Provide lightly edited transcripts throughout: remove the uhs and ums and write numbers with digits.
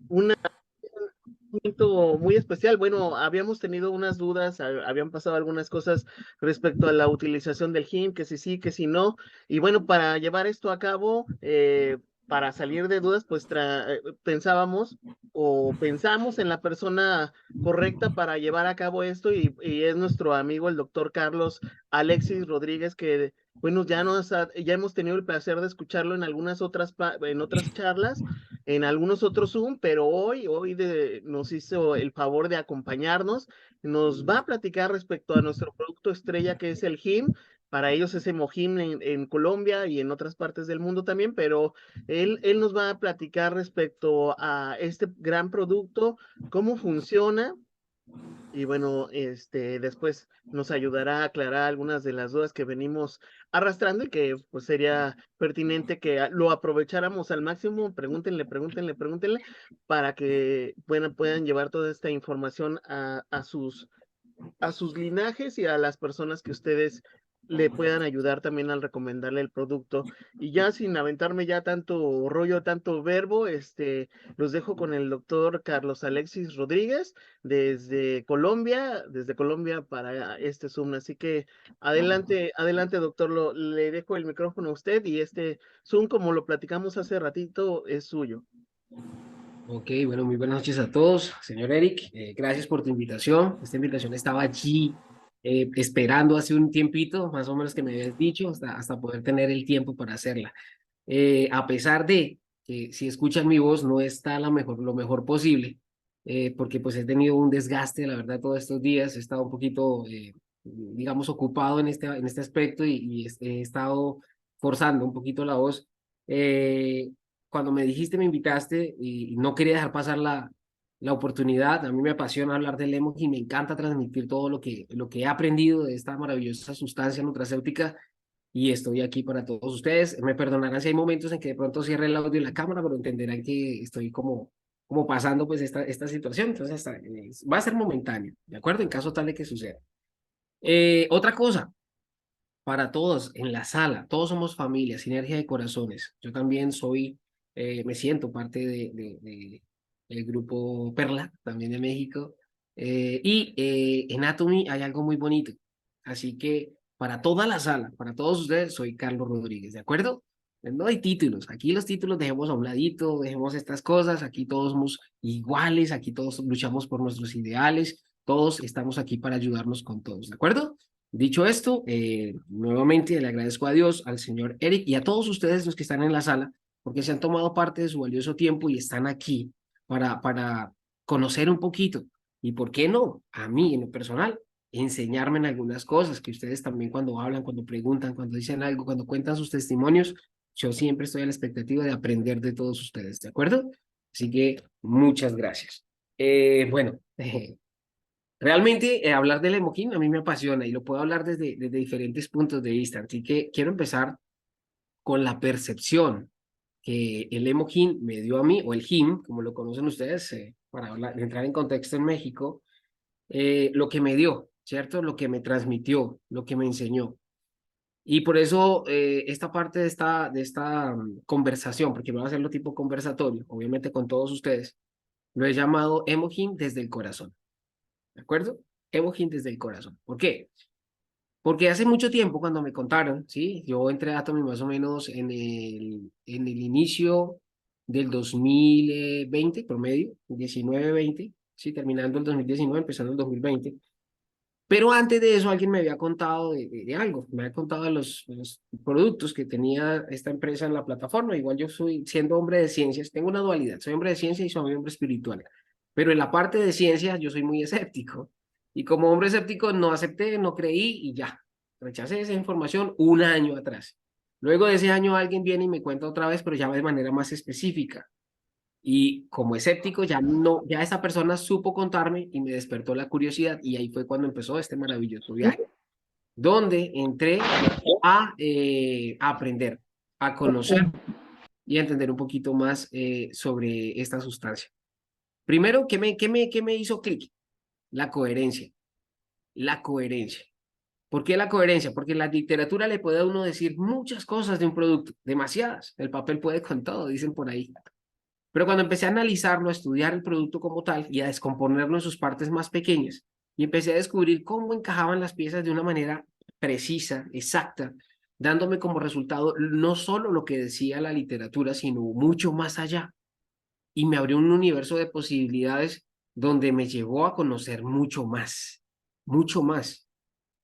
un momento muy especial. Bueno, habíamos tenido unas dudas, habían pasado algunas cosas respecto a la utilización del HIM, que si sí, que si no. Y bueno, para llevar esto a cabo, para salir de dudas, pues pensábamos o pensamos en la persona correcta para llevar a cabo esto y es nuestro amigo el doctor Carlos Alexis Rodríguez, que bueno, ya hemos tenido el placer de escucharlo en algunas en otras charlas, en algunos otros Zoom, pero nos hizo el favor de acompañarnos. Nos va a platicar respecto a nuestro producto estrella que es el HIM. Para ellos es Hemojim en Colombia y en otras partes del mundo también, pero él nos va a platicar respecto a este gran producto, cómo funciona y bueno, después nos ayudará a aclarar algunas de las dudas que venimos arrastrando y que pues sería pertinente que lo aprovecháramos al máximo. Pregúntenle para que puedan llevar toda esta información a sus linajes y a las personas que ustedes le puedan ayudar también al recomendarle el producto. Y ya sin aventarme ya tanto rollo, tanto verbo, los dejo con el doctor Carlos Alexis Rodríguez desde Colombia para este Zoom. Así que adelante, adelante, doctor, le dejo el micrófono a usted y este Zoom, como lo platicamos hace ratito, es suyo. Ok, bueno, muy buenas noches a todos, señor Eric. Gracias por tu invitación. Esta invitación estaba allí esperando hace un tiempito, más o menos que me habías dicho, hasta poder tener el tiempo para hacerla. A pesar de que si escuchan mi voz no está lo mejor posible, porque pues he tenido un desgaste, la verdad, todos estos días. He estado un poquito, digamos, ocupado en este aspecto y he estado forzando un poquito la voz. Eh, Cuando me dijiste, me invitaste y no quería dejar pasar la oportunidad. A mí me apasiona hablar del emo y me encanta transmitir todo lo que he aprendido de esta maravillosa sustancia nutracéutica y estoy aquí para todos ustedes. Me perdonarán si hay momentos en que de pronto cierre el audio y la cámara, pero entenderán que estoy como pasando pues esta situación. Entonces va a ser momentáneo, ¿de acuerdo? En caso tal de que suceda. Otra cosa, para todos en la sala, todos somos familia, sinergia de corazones. Yo también me siento parte del grupo Perla, también de México. En Atomy hay algo muy bonito. Así que para toda la sala, para todos ustedes, soy Carlos Rodríguez, ¿de acuerdo? No hay títulos. Aquí los títulos dejemos a un ladito, dejemos estas cosas. Aquí todos somos iguales, aquí todos luchamos por nuestros ideales. Todos estamos aquí para ayudarnos con todos, ¿de acuerdo? Dicho esto, nuevamente le agradezco a Dios, al señor Eric y a todos ustedes los que están en la sala, porque se han tomado parte de su valioso tiempo y están aquí para conocer un poquito. Y por qué no, a mí en lo personal, enseñarme en algunas cosas que ustedes también cuando hablan, cuando preguntan, cuando dicen algo, cuando cuentan sus testimonios, yo siempre estoy a la expectativa de aprender de todos ustedes, ¿de acuerdo? Así que muchas gracias. Bueno, realmente hablar del emojín a mí me apasiona y lo puedo hablar desde diferentes puntos de vista. Así que quiero empezar con la percepción que el emojín me dio a mí, o el HIM, como lo conocen ustedes, entrar en contexto en México, lo que me dio, ¿cierto? Lo que me transmitió, lo que me enseñó. Y por eso esta parte de esta conversación, porque voy a hacerlo tipo conversatorio, obviamente con todos ustedes, lo he llamado emojín desde el corazón. ¿De acuerdo? Emojín desde el corazón. ¿Por qué? Porque hace mucho tiempo cuando me contaron, ¿sí? Yo entré a Atomy más o menos en el inicio del 2020, promedio, 19-20, ¿sí? Terminando el 2019, empezando el 2020. Pero antes de eso alguien me había contado de algo, me había contado de los productos que tenía esta empresa en la plataforma. Igual yo soy, siendo hombre de ciencias, tengo una dualidad, soy hombre de ciencia y soy hombre espiritual. Pero en la parte de ciencias yo soy muy escéptico. Y como hombre escéptico no acepté, no creí y ya, rechacé esa información un año atrás. Luego de ese año alguien viene y me cuenta otra vez, pero ya de manera más específica. Y como escéptico, ya no, ya esa persona supo contarme y me despertó la curiosidad y ahí fue cuando empezó este maravilloso viaje, donde entré a aprender, a conocer y a entender un poquito más sobre esta sustancia. Primero, ¿qué me hizo clic? La coherencia, la coherencia. ¿Por qué la coherencia? Porque la literatura le puede a uno decir muchas cosas de un producto, demasiadas. El papel puede con todo, dicen por ahí. Pero cuando empecé a analizarlo, a estudiar el producto como tal y a descomponerlo en sus partes más pequeñas, y empecé a descubrir cómo encajaban las piezas de una manera precisa, exacta, dándome como resultado no solo lo que decía la literatura, sino mucho más allá. Y me abrió un universo de posibilidades donde me llevó a conocer mucho más, mucho más.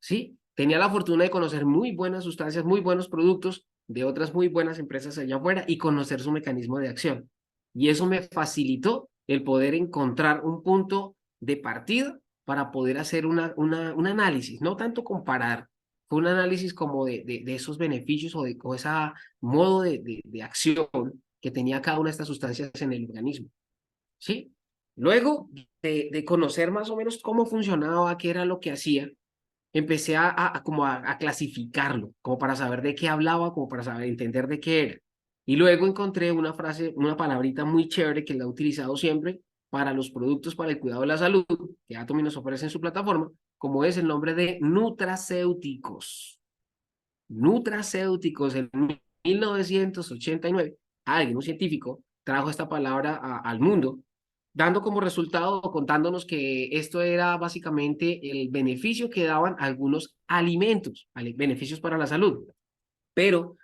¿Sí? Tenía la fortuna de conocer muy buenas sustancias, muy buenos productos de otras muy buenas empresas allá afuera y conocer su mecanismo de acción. Y eso me facilitó el poder encontrar un punto de partida para poder hacer un análisis, no tanto comparar, fue un análisis como de esos beneficios o ese modo de acción que tenía cada una de estas sustancias en el organismo. ¿Sí? Luego de conocer más o menos cómo funcionaba, qué era lo que hacía, empecé como a clasificarlo, como para saber de qué hablaba, como para saber entender de qué era. Y luego encontré una frase, una palabrita muy chévere que la he utilizado siempre para los productos para el cuidado de la salud que Atomy nos ofrece en su plataforma, como es el nombre de nutracéuticos. Nutracéuticos en 1989, alguien, un científico, trajo esta palabra al mundo, dando como resultado, contándonos que esto era básicamente el beneficio que daban algunos alimentos, beneficios para la salud. Pero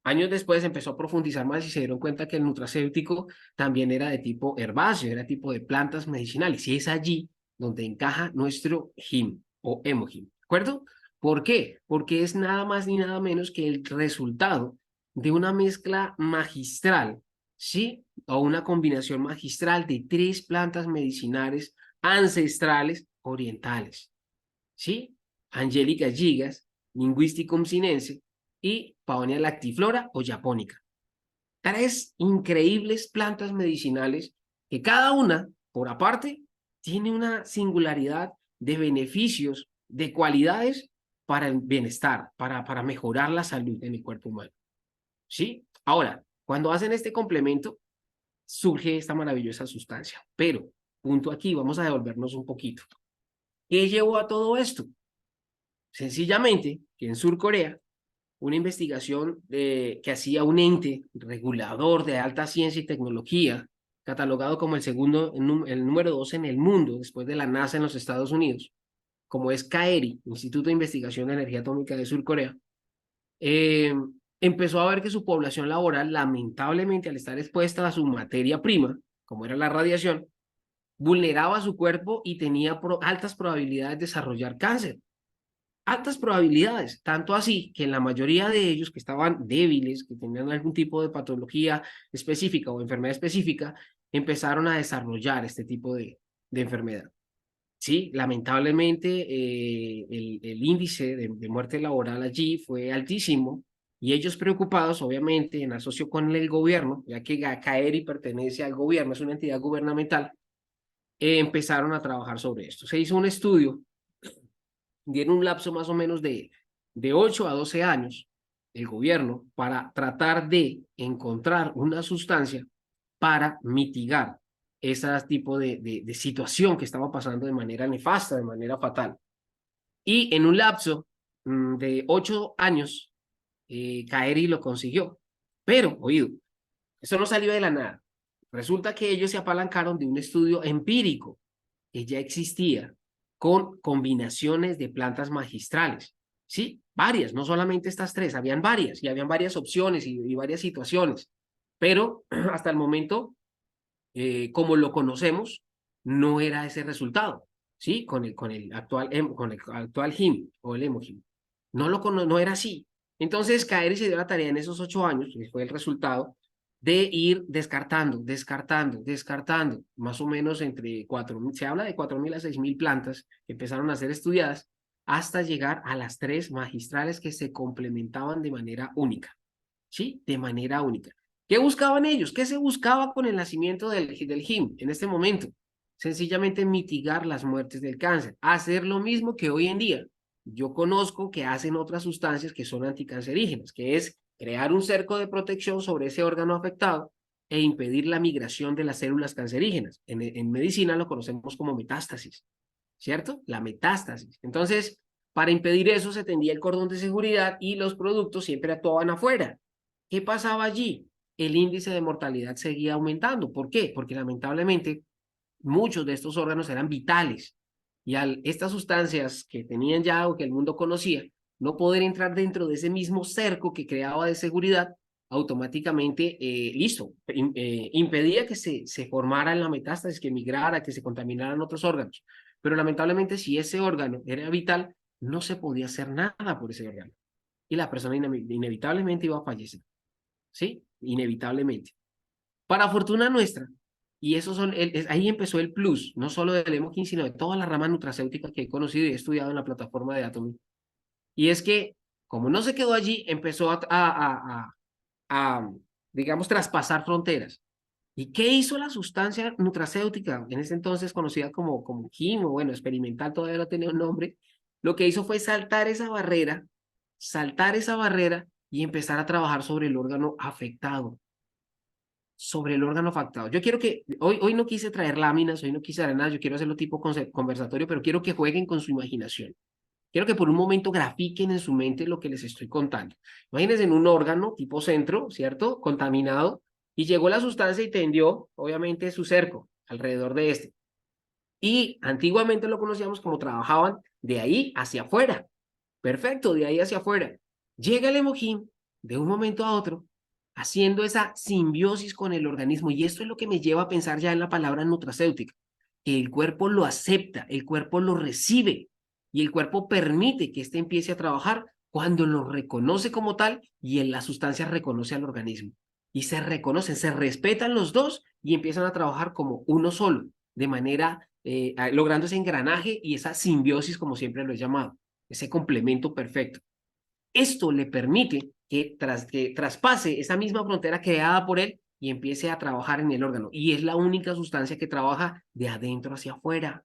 años después empezó a profundizar más y se dieron cuenta que el nutracéutico también era de tipo herbáceo, era tipo de plantas medicinales. Y es allí donde encaja nuestro HIM o hemogim. ¿De acuerdo? ¿Por qué? Porque es nada más ni nada menos que el resultado de una mezcla magistral, ¿sí? O una combinación magistral de tres plantas medicinales ancestrales orientales, ¿sí? Angelica gigas, Linguisticum sinense y Paonia lactiflora o japonica. Tres increíbles plantas medicinales que cada una, por aparte, tiene una singularidad de beneficios, de cualidades para el bienestar, para mejorar la salud en el cuerpo humano. ¿Sí? Ahora, cuando hacen este complemento, surge esta maravillosa sustancia. Pero, punto aquí, vamos a devolvernos un poquito. ¿Qué llevó a todo esto? Sencillamente, que en Sur Corea una investigación que hacía un ente regulador de alta ciencia y tecnología, catalogado como el segundo, el número 2 en el mundo, después de la NASA en los Estados Unidos, como es KAERI, Instituto de Investigación de Energía Atómica de Sur Corea, eh, empezó a ver que su población laboral, lamentablemente, al estar expuesta a su materia prima, como era la radiación, vulneraba su cuerpo y tenía altas probabilidades de desarrollar cáncer. Altas probabilidades, tanto así que en la mayoría de ellos que estaban débiles, que tenían algún tipo de patología específica o enfermedad específica, empezaron a desarrollar este tipo de enfermedad. Sí, lamentablemente el índice de muerte laboral allí fue altísimo y ellos preocupados, obviamente, en asocio con el gobierno, ya que CAERI pertenece al gobierno, es una entidad gubernamental, empezaron a trabajar sobre esto. Se hizo un estudio dieron un lapso más o menos de 8 a 12 años el gobierno para tratar de encontrar una sustancia para mitigar ese tipo de situación que estaba pasando de manera nefasta, de manera fatal. Y en un lapso de 8 años, Caeri lo consiguió. Pero, oído, eso no salió de la nada. Resulta que ellos se apalancaron de un estudio empírico que ya existía con combinaciones de plantas magistrales. Sí, varias, no solamente estas tres, habían varias y habían varias opciones y varias situaciones. Pero hasta el momento, como lo conocemos, no era ese resultado, ¿sí? Con el actual HIM o el hemogim. No era así. Entonces, Caeri se dio la tarea en esos 8 años, que fue el resultado, de ir descartando, más o menos entre 4.000, se habla de 4.000 a 6.000 plantas que empezaron a ser estudiadas hasta llegar a las tres magistrales que se complementaban de manera única, ¿sí? De manera única. ¿Qué buscaban ellos? ¿Qué se buscaba con el nacimiento del HIM en este momento? Sencillamente mitigar las muertes del cáncer, hacer lo mismo que hoy en día. Yo conozco que hacen otras sustancias que son anticancerígenas, que es crear un cerco de protección sobre ese órgano afectado e impedir la migración de las células cancerígenas. En medicina lo conocemos como metástasis, ¿cierto? La metástasis. Entonces, Para impedir eso se tendía el cordón de seguridad y los productos siempre actuaban afuera. ¿Qué pasaba allí? El índice de mortalidad seguía aumentando. ¿Por qué? Porque lamentablemente muchos de estos órganos eran vitales y al estas sustancias que tenían ya o que el mundo conocía, no poder entrar dentro de ese mismo cerco que creaba de seguridad, automáticamente, listo, impedía que se formara en la metástasis, que migrara, que se contaminaran otros órganos. Pero lamentablemente, si ese órgano era vital, no se podía hacer nada por ese órgano. Y la persona inevitablemente iba a fallecer. ¿Sí? Inevitablemente. Para fortuna nuestra, y eso son, ahí empezó el plus, no solo del Hemokin, sino de toda la rama nutracéutica que he conocido y he estudiado en la plataforma de Atomy. Y es que, como no se quedó allí, empezó a, digamos, traspasar fronteras. ¿Y qué hizo la sustancia nutracéutica, en ese entonces conocida como quimo, bueno, experimental, todavía no tenía un nombre? Lo que hizo fue saltar esa barrera y empezar a trabajar sobre el órgano afectado, sobre el órgano afectado. Yo quiero que, hoy no quise traer láminas, hoy no quise traer nada, yo quiero hacerlo tipo conversatorio, pero quiero que jueguen con su imaginación. Quiero que por un momento grafiquen en su mente lo que les estoy contando. Imagínense en un órgano tipo centro, ¿cierto? Contaminado, y llegó la sustancia y tendió, obviamente, su cerco alrededor de este. Y antiguamente lo conocíamos como trabajaban de ahí hacia afuera. Perfecto, de ahí hacia afuera. Llega el hemojín de un momento a otro, haciendo esa simbiosis con el organismo. Y esto es lo que me lleva a pensar ya en la palabra nutracéutica. El cuerpo lo acepta, el cuerpo lo recibe y el cuerpo permite que éste empiece a trabajar cuando lo reconoce como tal y en la sustancia reconoce al organismo. Y se reconocen, se respetan los dos y empiezan a trabajar como uno solo, de manera, logrando ese engranaje y esa simbiosis, como siempre lo he llamado, ese complemento perfecto. Esto le permite que traspase esa misma frontera creada por él y empiece a trabajar en el órgano. Y es la única sustancia que trabaja de adentro hacia afuera,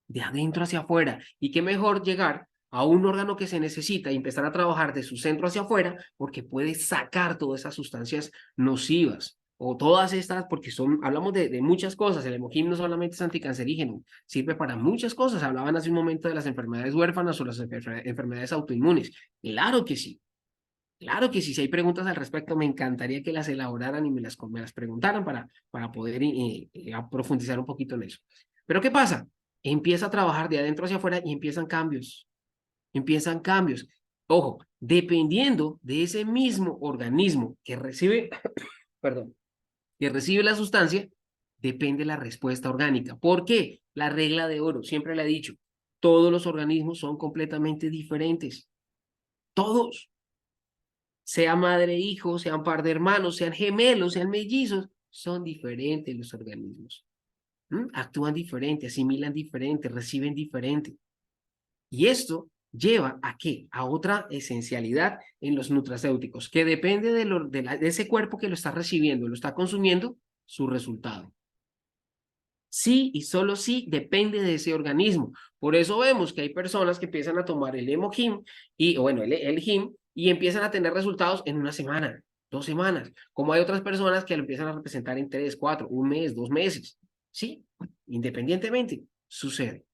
de adentro hacia afuera. Y qué mejor llegar a un órgano que se necesita y empezar a trabajar de su centro hacia afuera porque puede sacar todas esas sustancias nocivas o todas estas, porque hablamos de muchas cosas. El hemoglobin no solamente es anticancerígeno, sirve para muchas cosas. Hablaban hace un momento de las enfermedades huérfanas o las enfermedades autoinmunes. Claro que sí. Claro que sí, si hay preguntas al respecto, me encantaría que las elaboraran y me las preguntaran para poder profundizar un poquito en eso. Pero ¿qué pasa? Empieza a trabajar de adentro hacia afuera y empiezan cambios. Empiezan cambios. Ojo, dependiendo de ese mismo organismo que recibe, perdón, que recibe la sustancia, depende la respuesta orgánica. ¿Por qué? La regla de oro, siempre le he dicho, todos los organismos son completamente diferentes. Todos. Sea madre e hijo, sean par de hermanos, sean gemelos, sean mellizos, son diferentes los organismos. Actúan diferente, asimilan diferente, reciben diferente. Y esto lleva a qué? A otra esencialidad en los nutracéuticos, que depende de ese cuerpo que lo está recibiendo, lo está consumiendo, su resultado. Sí y solo sí depende de ese organismo. Por eso vemos que hay personas que empiezan a tomar el Hemohim y, bueno, el Him y empiezan a tener resultados en una semana, 2 semanas. Como hay otras personas que lo empiezan a representar en 3, 4, un mes, 2 meses. Sí, independientemente, sucede.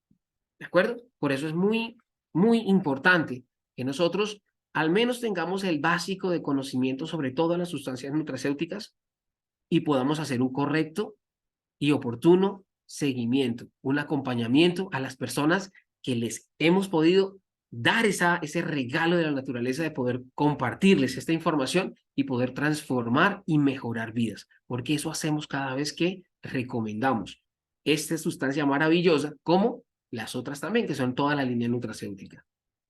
¿De acuerdo? Por eso es muy, muy importante que nosotros al menos tengamos el básico de conocimiento sobre todas las sustancias nutracéuticas y podamos hacer un correcto y oportuno seguimiento, un acompañamiento a las personas que les hemos podido dar ese regalo de la naturaleza de poder compartirles esta información y poder transformar y mejorar vidas, porque eso hacemos cada vez que recomendamos esta sustancia maravillosa, como las otras también, que son toda la línea nutracéutica.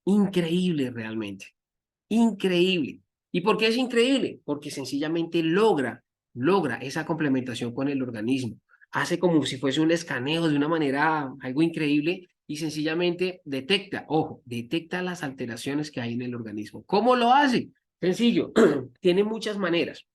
Increíble realmente, increíble. ¿Y por qué es increíble? Porque sencillamente logra esa complementación con el organismo. Hace como si fuese un escaneo de una manera algo increíble y sencillamente detecta, ojo, detecta las alteraciones que hay en el organismo. ¿Cómo lo hace? Sencillo, tiene muchas maneras.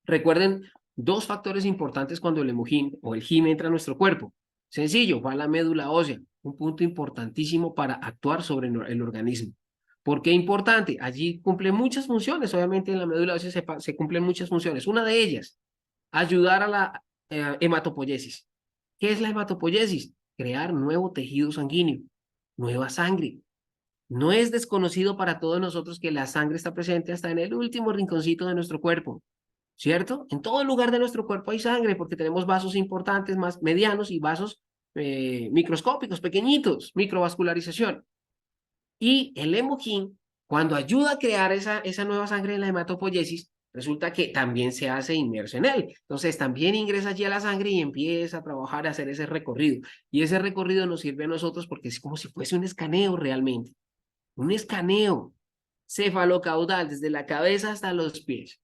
Recuerden dos factores importantes cuando el hemojín o el him entra a nuestro cuerpo. Sencillo, va a la médula ósea, un punto importantísimo para actuar sobre el organismo. ¿Por qué importante? Allí cumple muchas funciones, obviamente en la médula ósea se cumplen muchas funciones. Una de ellas, ayudar a la hematopoiesis. ¿Qué es la hematopoiesis? Crear nuevo tejido sanguíneo, nueva sangre. No es desconocido para todos nosotros que la sangre está presente hasta en el último rinconcito de nuestro cuerpo, ¿cierto? En todo lugar de nuestro cuerpo hay sangre porque tenemos vasos importantes, más medianos y vasos microscópicos, pequeñitos, microvascularización. Y el hemoquín, cuando ayuda a crear esa nueva sangre en la hematopoiesis, resulta que también se hace inmerso en él. Entonces también ingresa allí a la sangre y empieza a trabajar, a hacer ese recorrido. Y ese recorrido nos sirve a nosotros porque es como si fuese un escaneo realmente. Un escaneo cefalocaudal desde la cabeza hasta los pies.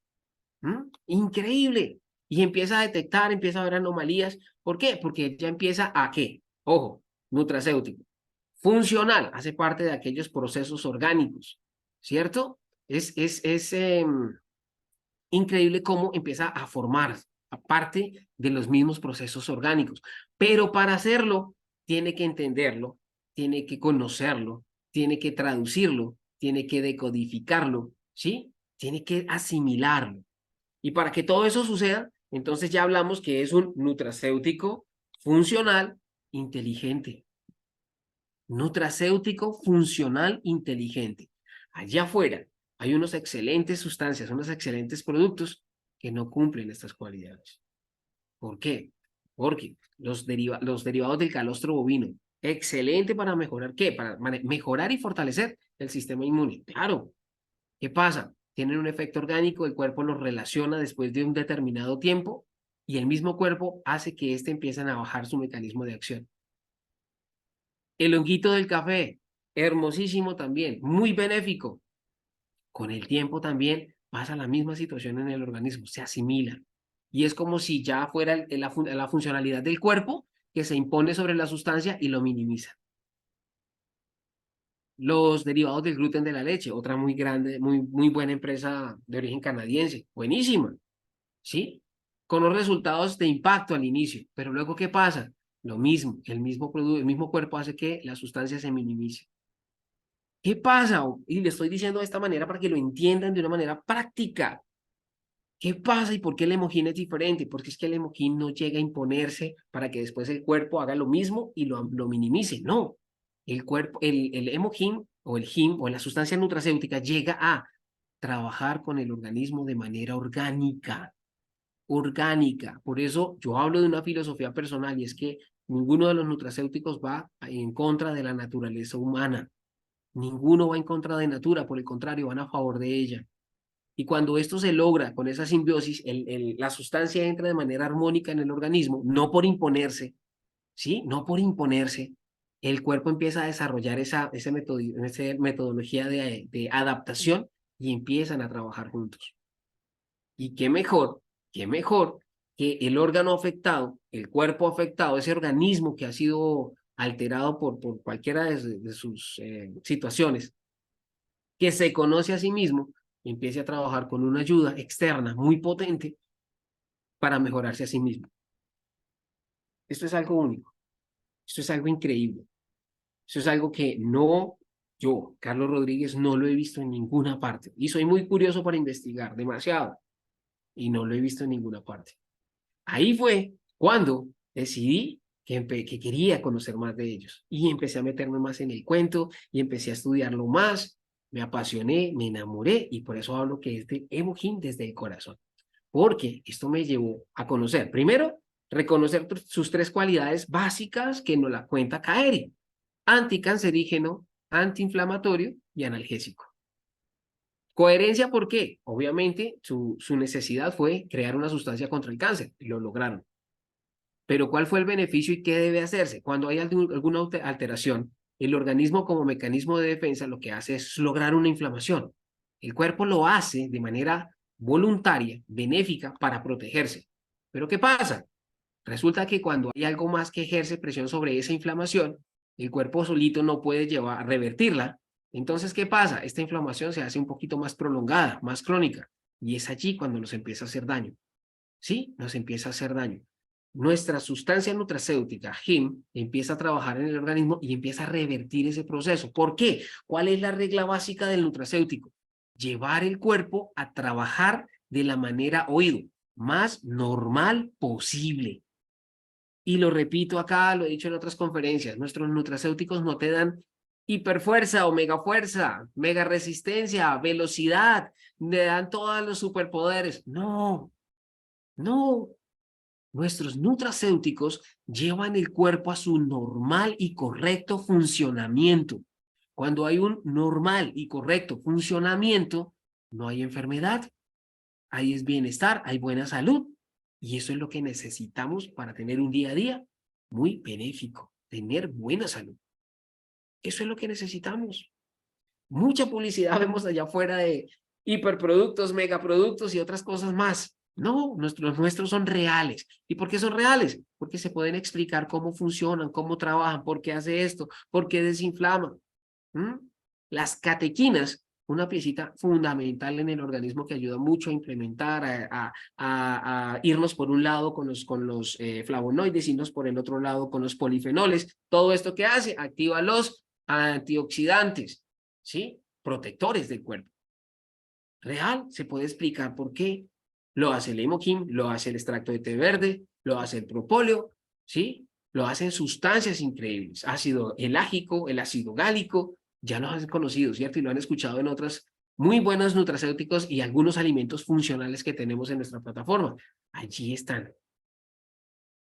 Increíble. Y empieza a detectar, empieza a ver anomalías. ¿Por qué? Porque ya empieza a ¿qué? Ojo, nutracéutico. Funcional, hace parte de aquellos procesos orgánicos, ¿cierto? Es increíble cómo empieza a formar parte de los mismos procesos orgánicos. Pero para hacerlo, tiene que entenderlo, tiene que conocerlo, tiene que traducirlo, tiene que decodificarlo, ¿sí? Tiene que asimilarlo. Y para que todo eso suceda, entonces ya hablamos que es un nutracéutico funcional inteligente. Nutracéutico funcional inteligente. Allá afuera hay unas excelentes sustancias, unos excelentes productos que no cumplen estas cualidades. ¿Por qué? Porque los derivados del calostro bovino, excelente para mejorar, ¿qué? Para mejorar y fortalecer el sistema inmune. Claro, ¿qué pasa? Tienen un efecto orgánico, el cuerpo los relaciona después de un determinado tiempo y el mismo cuerpo hace que éste empiecen a bajar su mecanismo de acción. El honguito del café, hermosísimo también, muy benéfico. Con el tiempo también pasa la misma situación en el organismo, se asimila. Y es como si ya fuera la funcionalidad del cuerpo que se impone sobre la sustancia y lo minimiza. Los derivados del gluten de la leche, otra muy grande, muy buena empresa de origen canadiense, buenísima, ¿sí? Con los resultados de impacto al inicio, pero luego ¿qué pasa? Lo mismo, el mismo cuerpo hace que la sustancia se minimice. ¿Qué pasa? Y le estoy diciendo de esta manera para que lo entiendan de una manera práctica. ¿Qué pasa y por qué el hemoquín es diferente? Porque es que el hemoquín no llega a imponerse para que después el cuerpo haga lo mismo y lo minimice. No. El hemoquín o el HIM o la sustancia nutracéutica llega a trabajar con el organismo de manera orgánica. Orgánica. Por eso yo hablo de una filosofía personal y es que ninguno de los nutracéuticos va en contra de la naturaleza humana. Ninguno va en contra de natura, por el contrario, van a favor de ella. Y cuando esto se logra con esa simbiosis, la sustancia entra de manera armónica en el organismo, no por imponerse, ¿sí? No por imponerse. El cuerpo empieza a desarrollar esa metodología de adaptación y empiezan a trabajar juntos. Y qué mejor que el órgano afectado, el cuerpo afectado, ese organismo que ha sido alterado por cualquiera de sus situaciones, que se conoce a sí mismo, empiece a trabajar con una ayuda externa muy potente para mejorarse a sí mismo. Esto es algo único, esto es algo increíble, esto es algo que yo, Carlos Rodríguez, no lo he visto en ninguna parte. Y soy muy curioso para investigar, demasiado, y no lo he visto en ninguna parte. Ahí fue cuando decidí que quería conocer más de ellos y empecé a meterme más en el cuento y empecé a estudiarlo más, me apasioné, me enamoré y por eso hablo que es de Evohin desde el corazón, porque esto me llevó a conocer, primero, reconocer sus tres cualidades básicas que nos la cuenta Kaeri: anticancerígeno, antiinflamatorio y analgésico. Coherencia, ¿por qué? Obviamente su necesidad fue crear una sustancia contra el cáncer y lo lograron. Pero ¿cuál fue el beneficio y qué debe hacerse? Cuando hay alguna alteración, el organismo como mecanismo de defensa lo que hace es lograr una inflamación. El cuerpo lo hace de manera voluntaria, benéfica, para protegerse. Pero ¿qué pasa? Resulta que cuando hay algo más que ejerce presión sobre esa inflamación, el cuerpo solito no puede llevar a revertirla. Entonces, ¿qué pasa? Esta inflamación se hace un poquito más prolongada, más crónica, y es allí cuando nos empieza a hacer daño. ¿Sí? Nos empieza a hacer daño. Nuestra sustancia nutracéutica, HIM, empieza a trabajar en el organismo y empieza a revertir ese proceso. ¿Por qué? ¿Cuál es la regla básica del nutracéutico? Llevar el cuerpo a trabajar de la manera, oído, más normal posible. Y lo repito acá, lo he dicho en otras conferencias, nuestros nutracéuticos no te dan hiperfuerza o megafuerza, mega resistencia, velocidad, le dan todos los superpoderes. No, no. Nuestros nutracéuticos llevan el cuerpo a su normal y correcto funcionamiento. Cuando hay un normal y correcto funcionamiento, no hay enfermedad, hay es bienestar, hay buena salud. Y eso es lo que necesitamos para tener un día a día muy benéfico, tener buena salud. Eso es lo que necesitamos. Mucha publicidad vemos allá afuera de hiperproductos, megaproductos y otras cosas más. No, los nuestros son reales. ¿Y por qué son reales? Porque se pueden explicar cómo funcionan, cómo trabajan, por qué hace esto, por qué desinflama. ¿Mm? Las catequinas, una piecita fundamental en el organismo que ayuda mucho a implementar, a irnos por un lado con los flavonoides, irnos por el otro lado con los polifenoles. Todo esto que hace, activa los antioxidantes, ¿sí? Protectores del cuerpo. Real, se puede explicar por qué. Lo hace el hemoquim, lo hace el extracto de té verde, lo hace el propóleo, ¿sí? Lo hacen sustancias increíbles. Ácido elágico, el ácido gálico, ya lo han conocido, ¿cierto? Y lo han escuchado en otras muy buenos nutracéuticos y algunos alimentos funcionales que tenemos en nuestra plataforma. Allí están.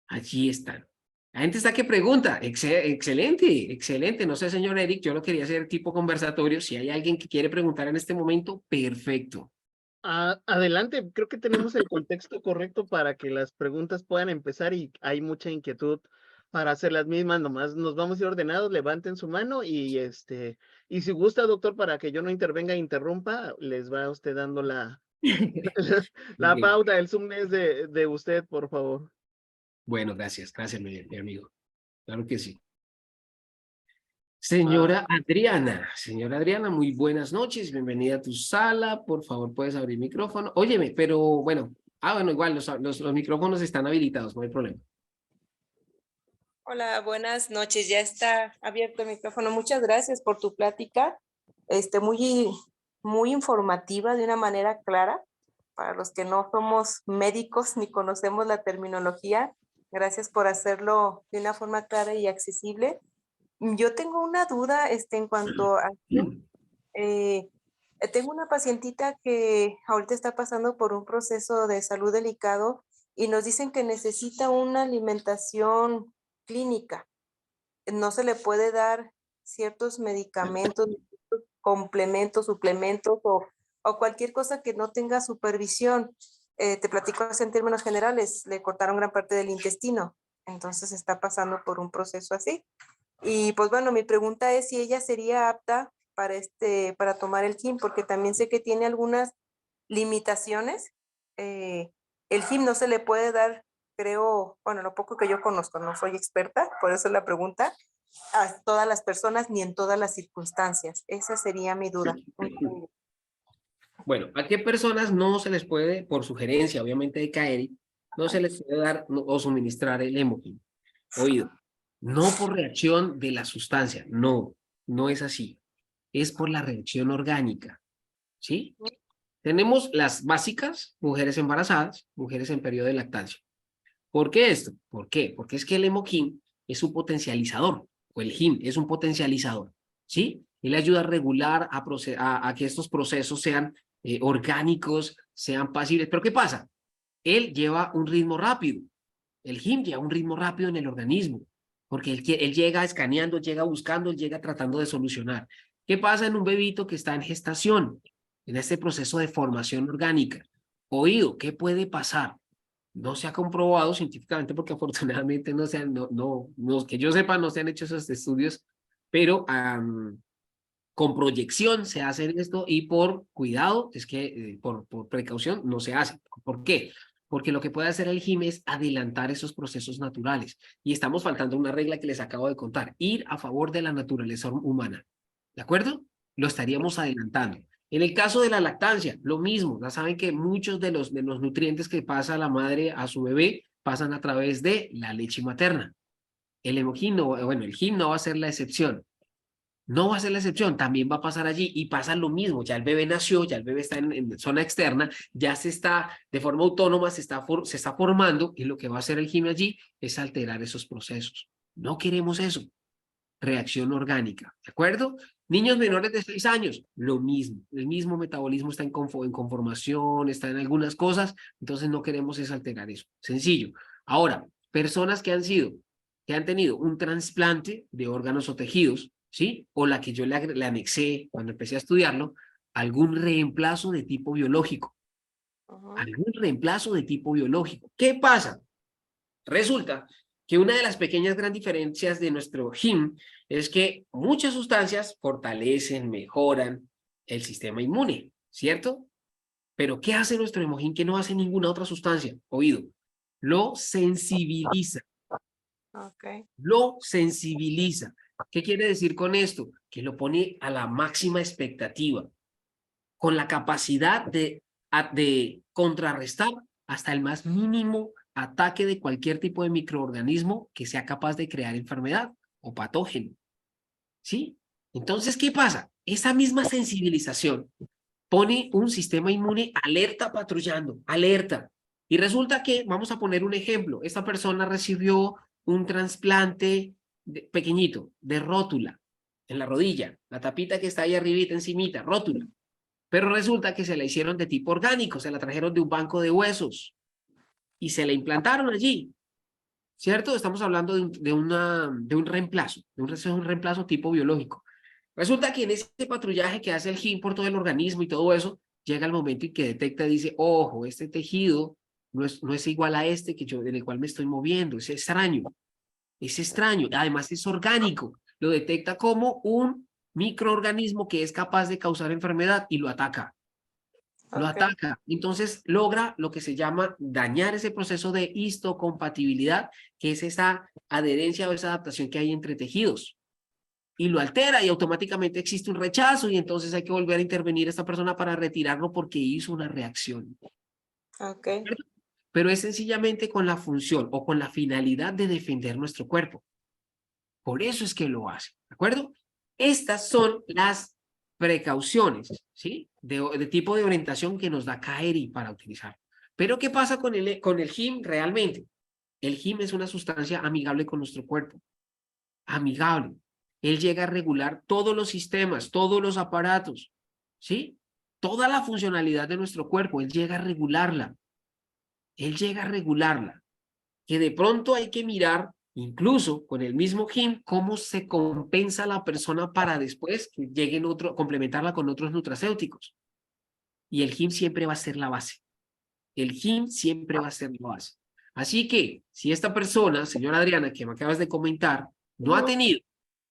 Allí están. La gente está que pregunta. Excelente, excelente. No sé, señor Eric, yo lo quería hacer tipo conversatorio. Si hay alguien que quiere preguntar en este momento, perfecto. Adelante, creo que tenemos el contexto correcto para que las preguntas puedan empezar y hay mucha inquietud para hacer las mismas, nomás nos vamos a ir ordenados, levanten su mano y si gusta, doctor, para que yo no intervenga e interrumpa, les va usted dando la Okay. pauta, el Zoom es de usted, por favor. Bueno, gracias, gracias, mi amigo. Claro que sí. Ah, Señora Adriana, muy buenas noches, bienvenida a tu sala, por favor puedes abrir micrófono. Óyeme, pero bueno, bueno, igual los micrófonos están habilitados, no hay problema. Hola, buenas noches. Ya está abierto el micrófono. Muchas gracias por tu plática, muy informativa, de una manera clara. Para los que no somos médicos ni conocemos la terminología, gracias por hacerlo de una forma clara y accesible. Yo tengo una duda, en cuanto a eh, tengo una pacientita que ahorita está pasando por un proceso de salud delicado y nos dicen que necesita una alimentación clínica. No se le puede dar ciertos medicamentos, complementos, suplementos o cualquier cosa que no tenga supervisión. Te platico así en términos generales, le cortaron gran parte del intestino, entonces está pasando por un proceso así. Y pues bueno, mi pregunta es si ella sería apta para tomar el HIM, porque también sé que tiene algunas limitaciones. El HIM no se le puede dar, creo, bueno, lo poco que yo conozco, no soy experta, por eso la pregunta, a todas las personas ni en todas las circunstancias. Esa sería mi duda. Bueno, ¿a qué personas no se les puede, por sugerencia obviamente de CAERI, no se les puede dar o suministrar el Hemokin? Oído, no por reacción de la sustancia, no, no es así. Es por la reacción orgánica, ¿sí? Tenemos las básicas, mujeres embarazadas, mujeres en periodo de lactancia. ¿Por qué esto? ¿Por qué? Porque es que el hemoquín es un potencializador, o el HIM es un potencializador, ¿sí? Él ayuda a regular, a que estos procesos sean orgánicos, sean pasibles. Pero ¿qué pasa? Él lleva un ritmo rápido. El HIM lleva un ritmo rápido en el organismo, porque él llega escaneando, llega buscando, él llega tratando de solucionar. ¿Qué pasa en un bebito que está en gestación, en este proceso de formación orgánica? Oído, ¿qué puede pasar? No se ha comprobado científicamente porque afortunadamente que yo sepa, no se han hecho esos estudios, pero con proyección se hace esto y por cuidado, es que por precaución no se hace. ¿Por qué? Porque lo que puede hacer el GIM es adelantar esos procesos naturales. Y estamos faltando una regla que les acabo de contar, ir a favor de la naturaleza humana. ¿De acuerdo? Lo estaríamos adelantando. En el caso de la lactancia, lo mismo. Ya saben que muchos de los nutrientes que pasa la madre a su bebé pasan a través de la leche materna. El hemogim no, bueno, el GIM no va a ser la excepción. No va a ser la excepción, también va a pasar allí y pasa lo mismo, ya el bebé nació, ya el bebé está en zona externa, ya se está de forma autónoma, se está formando y lo que va a hacer el GIM allí es alterar esos procesos. No queremos eso. reacción orgánica, ¿de acuerdo? Niños menores de 6 años, lo mismo, el mismo metabolismo está en conformación, está en algunas cosas, entonces no queremos es alterar eso, sencillo. Ahora, personas que han tenido un trasplante de órganos o tejidos, ¿sí? O la que yo le anexé cuando empecé a estudiarlo, algún reemplazo de tipo biológico, algún reemplazo de tipo biológico. ¿Qué pasa? Resulta que una de las pequeñas gran diferencias de nuestro HIM es que muchas sustancias fortalecen, mejoran el sistema inmune, ¿cierto? Pero ¿qué hace nuestro hemojín que no hace ninguna otra sustancia? Oído, lo sensibiliza, Ok. lo sensibiliza. ¿Qué quiere decir con esto? Que lo pone a la máxima expectativa, con la capacidad de contrarrestar hasta el más mínimo ataque de cualquier tipo de microorganismo que sea capaz de crear enfermedad o patógeno. ¿Sí? Entonces, ¿qué pasa? Esa misma sensibilización pone un sistema inmune alerta patrullando, alerta. Y resulta que, vamos a poner un ejemplo, esta persona recibió un trasplante pequeñito de rótula en la rodilla, la tapita que está ahí arribita encimita, rótula. Pero resulta que se la hicieron de tipo orgánico, se la trajeron de un banco de huesos y se la implantaron allí, ¿cierto? Estamos hablando de un reemplazo, un reemplazo tipo biológico. Resulta que en ese patrullaje que hace el GIM por todo el organismo y todo eso, llega el momento en que detecta y dice, ojo, este tejido no es igual a este que yo, en el cual me estoy moviendo, es extraño, además es orgánico, lo detecta como un microorganismo que es capaz de causar enfermedad y lo ataca. Lo Ok. ataca. Entonces logra lo que se llama dañar ese proceso de histocompatibilidad, que es esa adherencia o esa adaptación que hay entre tejidos. Y lo altera y automáticamente existe un rechazo y entonces hay que volver a intervenir a esta persona para retirarlo porque hizo una reacción. Ok. Pero es sencillamente con la función o con la finalidad de defender nuestro cuerpo. Por eso es que lo hace, ¿de acuerdo? Estas son las precauciones, ¿sí? De tipo de orientación que nos da CAERI para utilizar. Pero ¿qué pasa con el HIM realmente? El HIM es una sustancia amigable con nuestro cuerpo, amigable. Él llega a regular todos los sistemas, todos los aparatos, ¿sí? Toda la funcionalidad de nuestro cuerpo, él llega a regularla. Él llega a regularla. Que de pronto hay que mirar, incluso con el mismo HIM, cómo se compensa a la persona para después que lleguen complementarla con otros nutracéuticos. Y el HIM siempre va a ser la base. El HIM siempre va a ser la base. Así que, si esta persona, señora Adriana, que me acabas de comentar, no ha tenido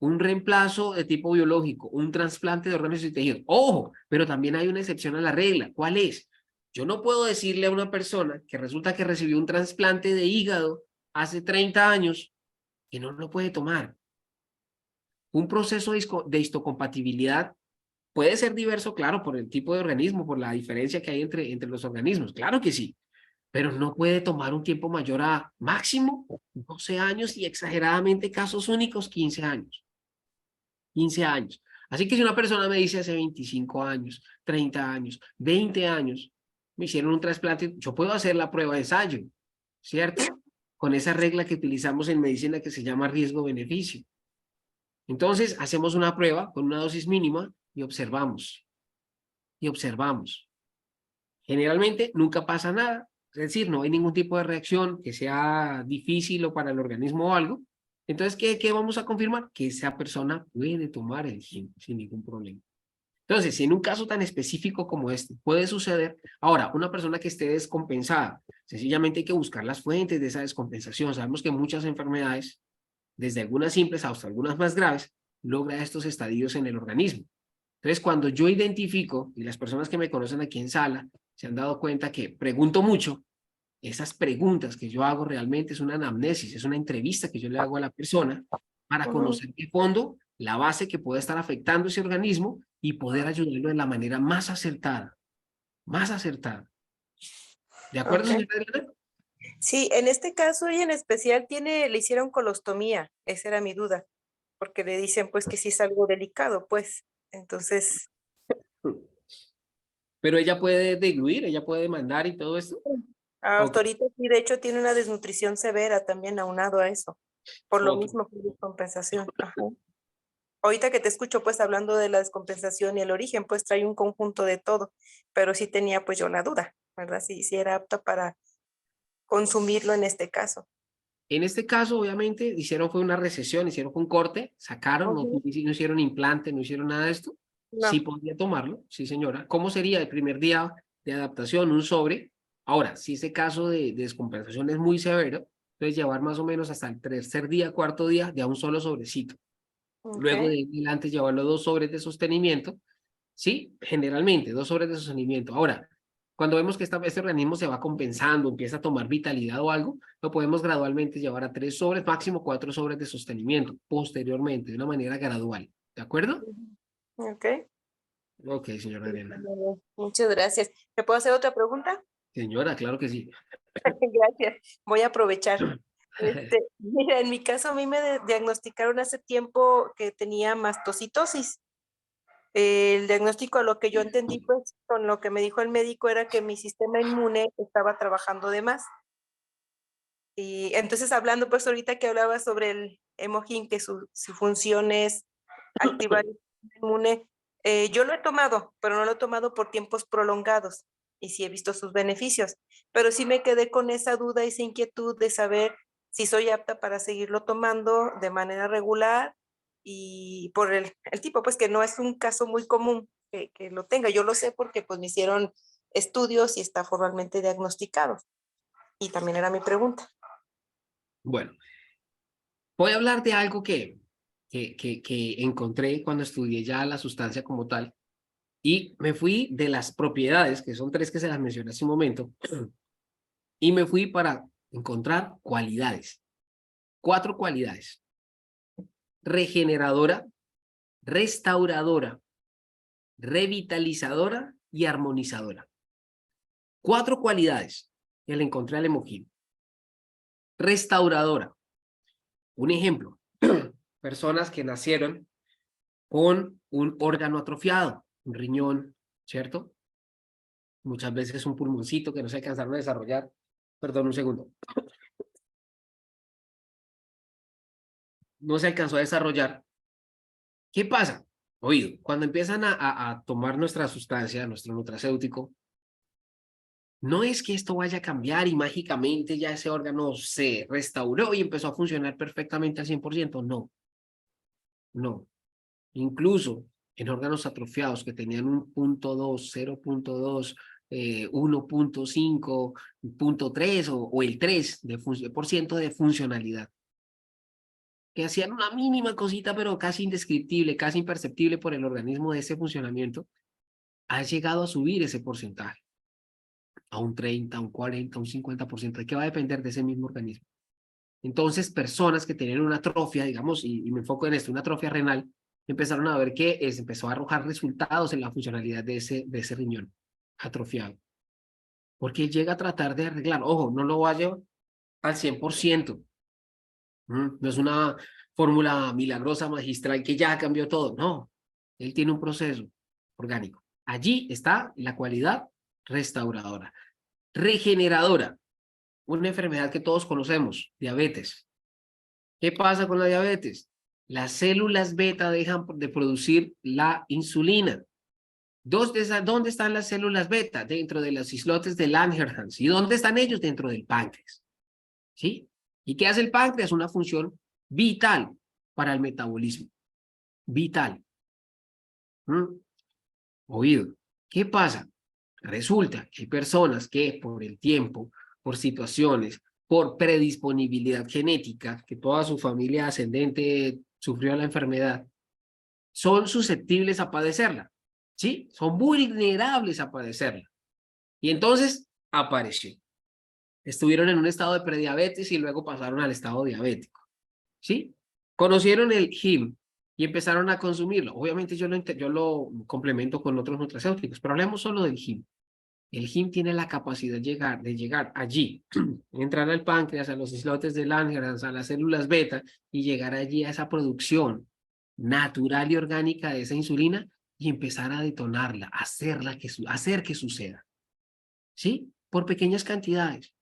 un reemplazo de tipo biológico, un trasplante de órganos y tejidos, ojo, pero también hay una excepción a la regla. ¿Cuál es? Yo no puedo decirle a una persona que resulta que recibió un trasplante de hígado hace 30 años que no lo puede tomar. Un proceso de histocompatibilidad puede ser diverso, claro, por el tipo de organismo, por la diferencia que hay entre los organismos. Claro que sí, pero no puede tomar un tiempo mayor a máximo 12 años y exageradamente casos únicos 15 años. 15 años. Así que si una persona me dice hace 25 años, 30 años, 20 años, me hicieron un trasplante, yo puedo hacer la prueba de ensayo, ¿cierto? Con esa regla que utilizamos en medicina que se llama riesgo-beneficio. Entonces, hacemos una prueba con una dosis mínima y observamos. Y observamos. Generalmente nunca pasa nada, es decir, no hay ningún tipo de reacción que sea difícil o para el organismo o algo. Entonces, ¿qué vamos a confirmar? Que esa persona puede tomar el GIM sin ningún problema. Entonces, si en un caso tan específico como este puede suceder, ahora, una persona que esté descompensada, sencillamente hay que buscar las fuentes de esa descompensación. Sabemos que muchas enfermedades, desde algunas simples hasta algunas más graves, logra estos estadios en el organismo. Entonces, cuando yo identifico, y las personas que me conocen aquí en sala se han dado cuenta que pregunto mucho, esas preguntas que yo hago realmente es una anamnesis, es una entrevista que yo le hago a la persona para conocer de fondo la base que puede estar afectando ese organismo y poder ayudarlo de la manera más acertada, más acertada. ¿De acuerdo, Ok. señora Adriana? Sí, en este caso y en especial le hicieron colostomía, esa era mi duda, porque le dicen pues que sí es algo delicado, pues. Entonces, Pero ella puede diluir, ella puede demandar y todo esto. hasta Ok, ahorita sí, de hecho tiene una desnutrición severa también aunado a eso, por lo ok. mismo que es compensación. Ajá. Ahorita que te escucho, pues hablando de la descompensación y el origen, pues trae un conjunto de todo, pero sí tenía pues yo la duda, ¿verdad? Si era apta para consumirlo en este caso. En este caso, obviamente, hicieron fue una recesión, hicieron fue un corte, sacaron, no, Ujú. no hicieron implante, no hicieron nada de esto. Sí No, podía tomarlo, sí señora. ¿Cómo sería el primer día de adaptación? Un sobre. Ahora, si ese caso de descompensación es muy severo, entonces llevar más o menos hasta el tercer día, cuarto día, de a un solo sobrecito. ok. Luego de adelante llevarlo 2 sobres de sostenimiento, ¿sí? Generalmente, 2 sobres de sostenimiento. Ahora, cuando vemos que este organismo se va compensando, empieza a tomar vitalidad o algo, lo podemos gradualmente llevar a 3 sobres, máximo 4 sobres de sostenimiento, posteriormente, de una manera gradual. ¿De acuerdo? Ok. Ok, señora Elena. Muchas gracias. ¿Te puedo hacer otra pregunta? Señora, claro que sí. Gracias. Voy a aprovechar. Mira, en mi caso a mí me diagnosticaron hace tiempo que tenía mastocitosis. El diagnóstico, a lo que yo entendí, pues, con lo que me dijo el médico, era que mi sistema inmune estaba trabajando de más. Y entonces, hablando, pues, ahorita que hablaba sobre el Emogen, que su función es activar el sistema inmune, yo lo he tomado, pero no lo he tomado por tiempos prolongados, y sí he visto sus beneficios, pero sí me quedé con esa duda, esa inquietud de saber si soy apta para seguirlo tomando de manera regular, y por el tipo, pues, que no es un caso muy común que lo tenga. Yo lo sé porque, pues, me hicieron estudios y está formalmente diagnosticado, y también era mi pregunta. Bueno, voy a hablar de algo que encontré cuando estudié ya la sustancia como tal y me fui de las propiedades, que son 3 que se las mencioné hace un momento, y me fui para encontrar cualidades. 4 cualidades. Regeneradora, restauradora, revitalizadora y armonizadora. 4 cualidades que le encontré al Emojín. Restauradora. Un ejemplo. Personas que nacieron con un órgano atrofiado, un riñón, ¿cierto? Muchas veces un pulmoncito que no se alcanzaron a desarrollar. Perdón, un segundo. No se alcanzó a desarrollar. ¿Qué pasa? Oído, cuando empiezan a tomar nuestra sustancia, nuestro nutracéutico, no es que esto vaya a cambiar y mágicamente ya ese órgano se restauró y empezó a funcionar perfectamente al 100%. No, no. Incluso en órganos atrofiados que tenían un 0.2, 0.2, 1.5, 0.3 o el 3 por ciento de funcionalidad, que hacían una mínima cosita, pero casi indescriptible, casi imperceptible por el organismo de ese funcionamiento, ha llegado a subir ese porcentaje a un 30, un 40, un 50%, ¿de qué va a depender de ese mismo organismo? Entonces, personas que tenían una atrofia, digamos, y me enfoco en esto, una atrofia renal, empezaron a ver que se empezó a arrojar resultados en la funcionalidad de ese riñón atrofiado. Porque él llega a tratar de arreglar, ojo, no lo vaya al 100%. No es una fórmula milagrosa, magistral, que ya cambió todo. No, él tiene un proceso orgánico. Allí está la cualidad restauradora. Regeneradora, una enfermedad que todos conocemos, diabetes. ¿Qué pasa con la diabetes? Las células beta dejan de producir la insulina. ¿Dónde están las células beta? Dentro de los islotes de Langerhans. ¿Y dónde están ellos? Dentro del páncreas. ¿Sí? ¿Y qué hace el páncreas? Una función vital para el metabolismo. Vital. Oído. ¿Qué pasa? Resulta que hay personas que por el tiempo, por situaciones, por predisponibilidad genética, que toda su familia ascendente sufrió la enfermedad, son susceptibles a padecerla, ¿sí? Son vulnerables a padecerla. Y entonces apareció. Estuvieron en un estado de prediabetes y luego pasaron al estado diabético, ¿sí? Conocieron el HIM y empezaron a consumirlo. Obviamente yo lo complemento con otros nutracéuticos, pero hablemos solo del HIM. El HIM tiene la capacidad de llegar allí, entrar al páncreas, a los islotes de Langerhans, a las células beta y llegar allí a esa producción natural y orgánica de esa insulina y empezar a detonarla, hacer que suceda. ¿Sí? Por pequeñas cantidades.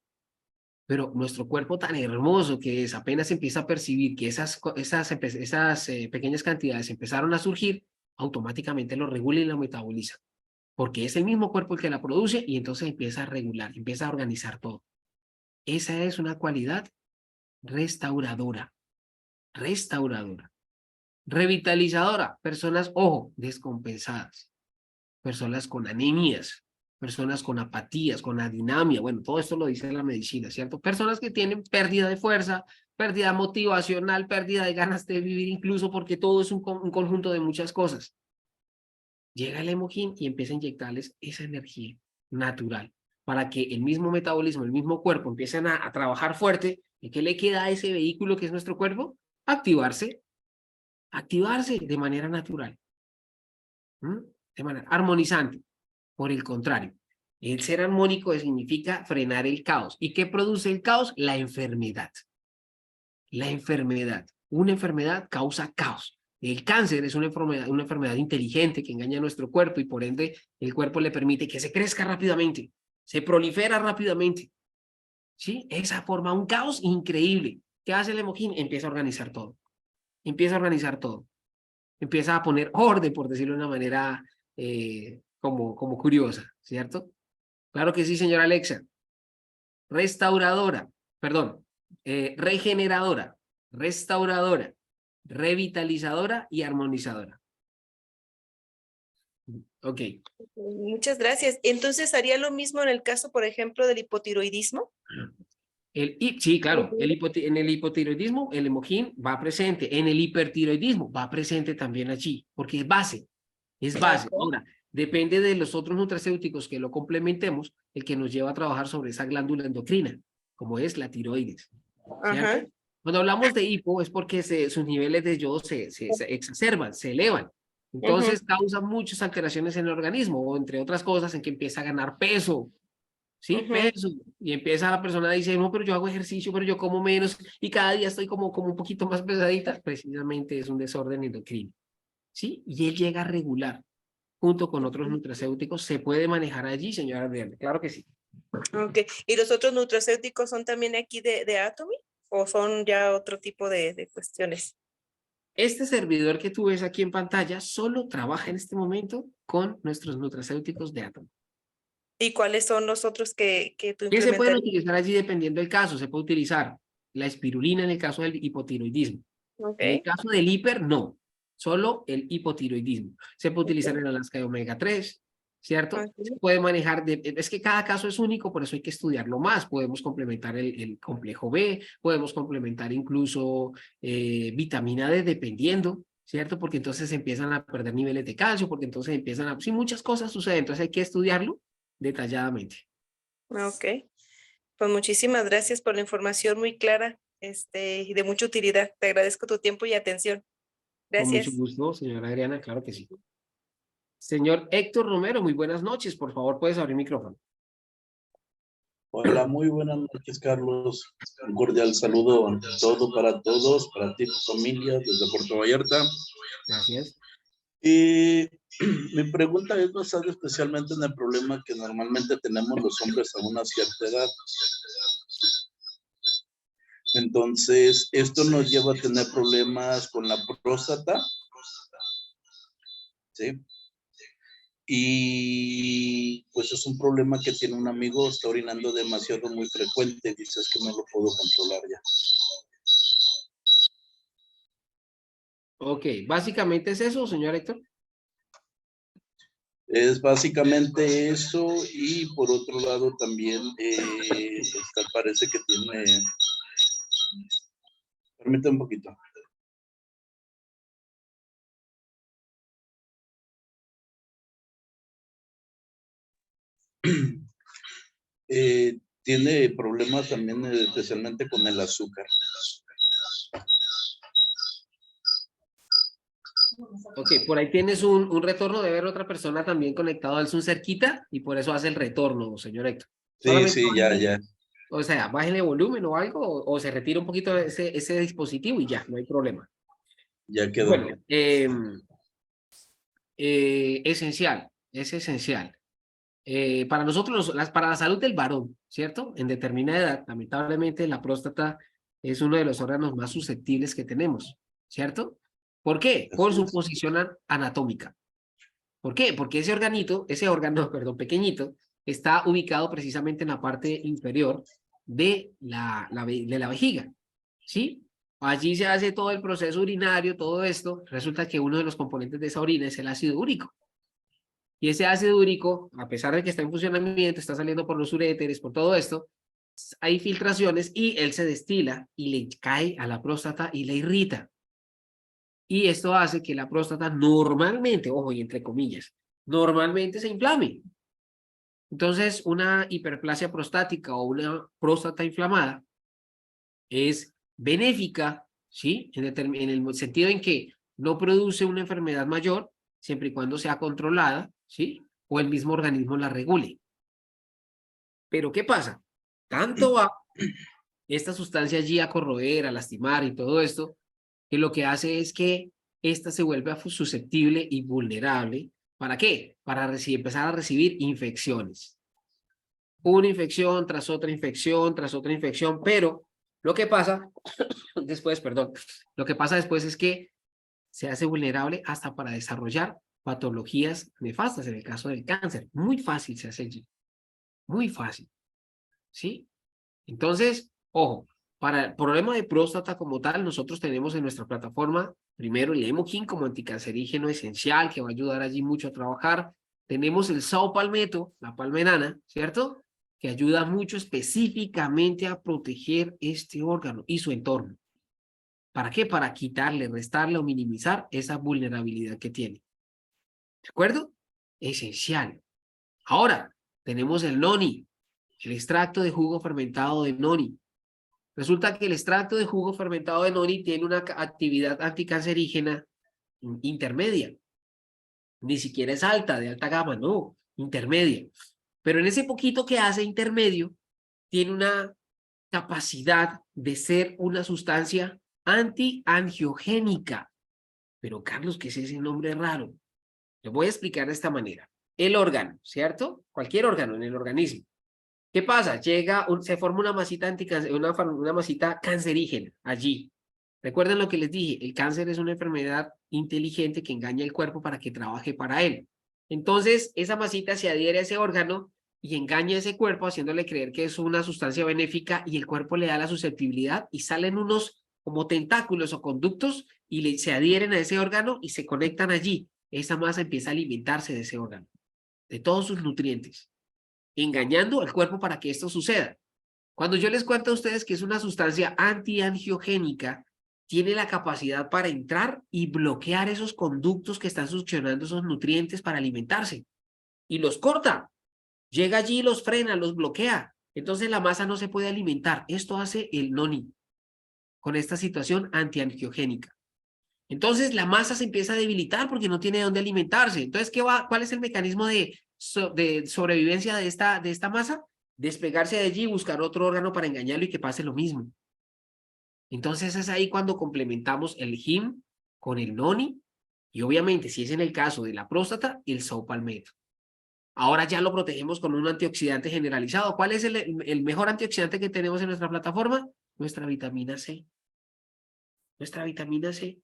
Pero nuestro cuerpo tan hermoso que es, apenas empieza a percibir que esas pequeñas cantidades empezaron a surgir, automáticamente lo regula y lo metaboliza. Porque es el mismo cuerpo el que la produce y entonces empieza a regular, empieza a organizar todo. Esa es una cualidad restauradora, restauradora. Revitalizadora, personas, ojo, descompensadas, personas con anemias, personas con apatías, con adinamia, bueno, todo esto lo dice la medicina, ¿cierto? Personas que tienen pérdida de fuerza, pérdida motivacional, pérdida de ganas de vivir incluso, porque todo es un conjunto de muchas cosas. Llega el Hemohin y empieza a inyectarles esa energía natural para que el mismo metabolismo, el mismo cuerpo empiecen a trabajar fuerte. ¿Y qué le queda a ese vehículo que es nuestro cuerpo? Activarse de manera natural, de manera armonizante. Por el contrario, el ser armónico significa frenar el caos. ¿Y qué produce el caos? La enfermedad. La enfermedad. Una enfermedad causa caos. El cáncer es una enfermedad inteligente que engaña a nuestro cuerpo y por ende el cuerpo le permite que se crezca rápidamente, se prolifera rápidamente. ¿Sí? Esa forma un caos increíble. ¿Qué hace el Hemohin? Empieza a organizar todo. Empieza a organizar todo. Empieza a poner orden, por decirlo de una manera como curiosa, ¿cierto? Claro que sí, señora Alexa. Restauradora, perdón, regeneradora, restauradora, revitalizadora y armonizadora. Ok. Muchas gracias. Entonces, ¿haría lo mismo en el caso, por ejemplo, del hipotiroidismo? Sí, claro, en el hipotiroidismo el Hemohin va presente, en el hipertiroidismo va presente también allí, porque es base, es base. Ahora, depende de los otros nutracéuticos que lo complementemos, el que nos lleva a trabajar sobre esa glándula endocrina, como es la tiroides, ¿cierto? Ajá. Cuando hablamos de hipo es porque sus niveles de yodo se exacerban, se elevan. Entonces causan muchas alteraciones en el organismo, o entre otras cosas, en que empieza a ganar peso, ¿sí? Peso. Y empieza la persona a decir, no, pero yo hago ejercicio, pero yo como menos, y cada día estoy como un poquito más pesadita. Precisamente es un desorden endocrino, ¿sí? Y él llega a regular, junto con otros nutracéuticos, se puede manejar allí, señora Adriana, claro que sí. Ok. ¿Y los otros nutracéuticos son también aquí de Atomy o son ya otro tipo de cuestiones? Este servidor que tú ves aquí en pantalla solo trabaja en este momento con nuestros nutracéuticos de átomo. ¿Y cuáles son los otros que tú ¿Qué se pueden implementarías? utilizar allí dependiendo del caso? Se puede utilizar la espirulina en el caso del hipotiroidismo. Ok. En el caso del hiper, no. Solo el hipotiroidismo. Se puede utilizar el Alaska de omega 3, ¿cierto? Se puede manejar, es que cada caso es único, por eso hay que estudiarlo más. Podemos complementar el complejo B, podemos complementar incluso vitamina D dependiendo, ¿cierto? Porque entonces empiezan a perder niveles de calcio, porque entonces empiezan a... Sí, muchas cosas suceden, entonces hay que estudiarlo detalladamente. Ok. Pues muchísimas gracias por la información muy clara, y de mucha utilidad. Te agradezco tu tiempo y atención. Con mucho Gracias. gusto, señora Adriana, claro que sí. Señor Héctor Romero, muy buenas noches. Por favor, puedes abrir micrófono. Hola, muy buenas noches, Carlos. Un cordial saludo a para todos, para ti, tu familia, desde Puerto Vallarta. Gracias. Y mi pregunta es basada especialmente en el problema que normalmente tenemos los hombres a una cierta edad. Entonces, esto nos lleva a tener problemas con la próstata, ¿sí? Y pues es un problema que tiene un amigo, está orinando demasiado muy frecuente, dices que no lo puedo controlar ya. Ok, básicamente es eso, señor Héctor. Es básicamente eso y por otro lado también parece que tiene... Permítame un poquito. Tiene problemas también especialmente con el azúcar. Ok, por ahí tienes un retorno de ver otra persona también conectado al Zoom cerquita y por eso hace el retorno, señor Héctor. Sí, Solamente sí, ya. O sea, bájale volumen o algo o se retira un poquito ese dispositivo y ya, no hay problema. Ya quedó. Bueno, es esencial. para nosotros, para la salud del varón, ¿cierto? En determinada edad, lamentablemente la próstata es uno de los órganos más susceptibles que tenemos, ¿cierto? ¿Por qué? Por Así su es. posición anatómica. ¿Por qué? Porque ese órgano, perdón, pequeñito, está ubicado precisamente en la parte inferior de de la vejiga, ¿sí? Allí se hace todo el proceso urinario, todo esto. Resulta que uno de los componentes de esa orina es el ácido úrico. Y ese ácido úrico, a pesar de que está en funcionamiento, está saliendo por los uréteres, por todo esto, hay filtraciones y él se destila y le cae a la próstata y le irrita. Y esto hace que la próstata normalmente, ojo, y entre comillas, normalmente se inflame. Entonces, una hiperplasia prostática o una próstata inflamada es benéfica, ¿sí? En el sentido en que no produce una enfermedad mayor, siempre y cuando sea controlada, ¿sí? O el mismo organismo la regule. Pero, ¿qué pasa? Tanto va esta sustancia allí a corroer, a lastimar y todo esto, que lo que hace es que ésta se vuelve susceptible y vulnerable. ¿Para qué? Para empezar a recibir infecciones. Una infección tras otra infección, tras otra infección, pero lo que pasa después, perdón, lo que pasa después es que se hace vulnerable hasta para desarrollar patologías nefastas, en el caso del cáncer. Muy fácil se hace allí, muy fácil, ¿sí? Entonces, ojo, para el problema de próstata como tal, nosotros tenemos en nuestra plataforma, primero el Hemokin como anticancerígeno esencial, que va a ayudar allí mucho a trabajar. Tenemos el Saupalmeto, la palmerana, ¿cierto? Que ayuda mucho específicamente a proteger este órgano y su entorno. ¿Para qué? Para quitarle, restarle o minimizar esa vulnerabilidad que tiene. ¿De acuerdo? Esencial. Ahora, tenemos el noni, el extracto de jugo fermentado de noni. Resulta que el extracto de jugo fermentado de noni tiene una actividad anticancerígena intermedia. Ni siquiera es alta, de alta gama, no, intermedia. Pero en ese poquito que hace intermedio, tiene una capacidad de ser una sustancia antiangiogénica. Pero Carlos, ¿qué es ese nombre raro? Le voy a explicar de esta manera. El órgano, ¿cierto? Cualquier órgano en el organismo. ¿Qué pasa? Se forma una masita una masita cancerígena allí. Recuerden lo que les dije, el cáncer es una enfermedad inteligente que engaña el cuerpo para que trabaje para él. Entonces, esa masita se adhiere a ese órgano y engaña a ese cuerpo haciéndole creer que es una sustancia benéfica y el cuerpo le da la susceptibilidad y salen unos como tentáculos o conductos y se adhieren a ese órgano y se conectan allí. Esa masa empieza a alimentarse de ese órgano, de todos sus nutrientes, engañando al cuerpo para que esto suceda. Cuando yo les cuento a ustedes que es una sustancia antiangiogénica, tiene la capacidad para entrar y bloquear esos conductos que están succionando esos nutrientes para alimentarse. Y los corta. Llega allí, los frena, los bloquea. Entonces la masa no se puede alimentar. Esto hace el noni con esta situación antiangiogénica. Entonces la masa se empieza a debilitar porque no tiene dónde alimentarse. Entonces, ¿cuál es el mecanismo de sobrevivencia de esta masa? Despegarse de allí y buscar otro órgano para engañarlo y que pase lo mismo. Entonces es ahí cuando complementamos el HIM con el noni y obviamente si es en el caso de la próstata, el saupalmeto. Ahora ya lo protegemos con un antioxidante generalizado. ¿Cuál es el mejor antioxidante que tenemos en nuestra plataforma? Nuestra vitamina C. Nuestra vitamina C.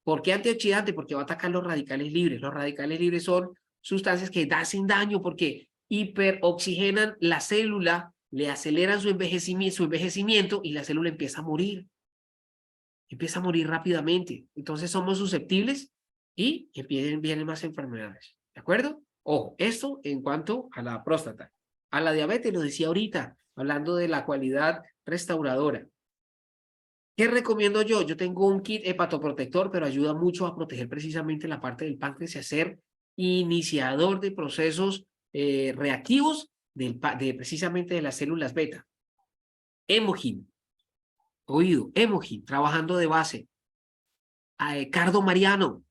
¿Por qué antioxidante? Porque va a atacar los radicales libres. Los radicales libres son sustancias que hacen daño porque hiperoxigenan la célula, le aceleran su envejecimiento y la célula empieza a morir. Empieza a morir rápidamente. Entonces somos susceptibles y vienen más enfermedades. ¿De acuerdo? Ojo, esto en cuanto a la próstata. A la diabetes, lo decía ahorita, hablando de la cualidad restauradora. ¿Qué recomiendo yo? Yo tengo un kit hepatoprotector, pero ayuda mucho a proteger precisamente la parte del páncreas y a ser iniciador de procesos reactivos precisamente de las células beta. Hemogin, oído, Hemogin, trabajando de base. Cardo Mariano,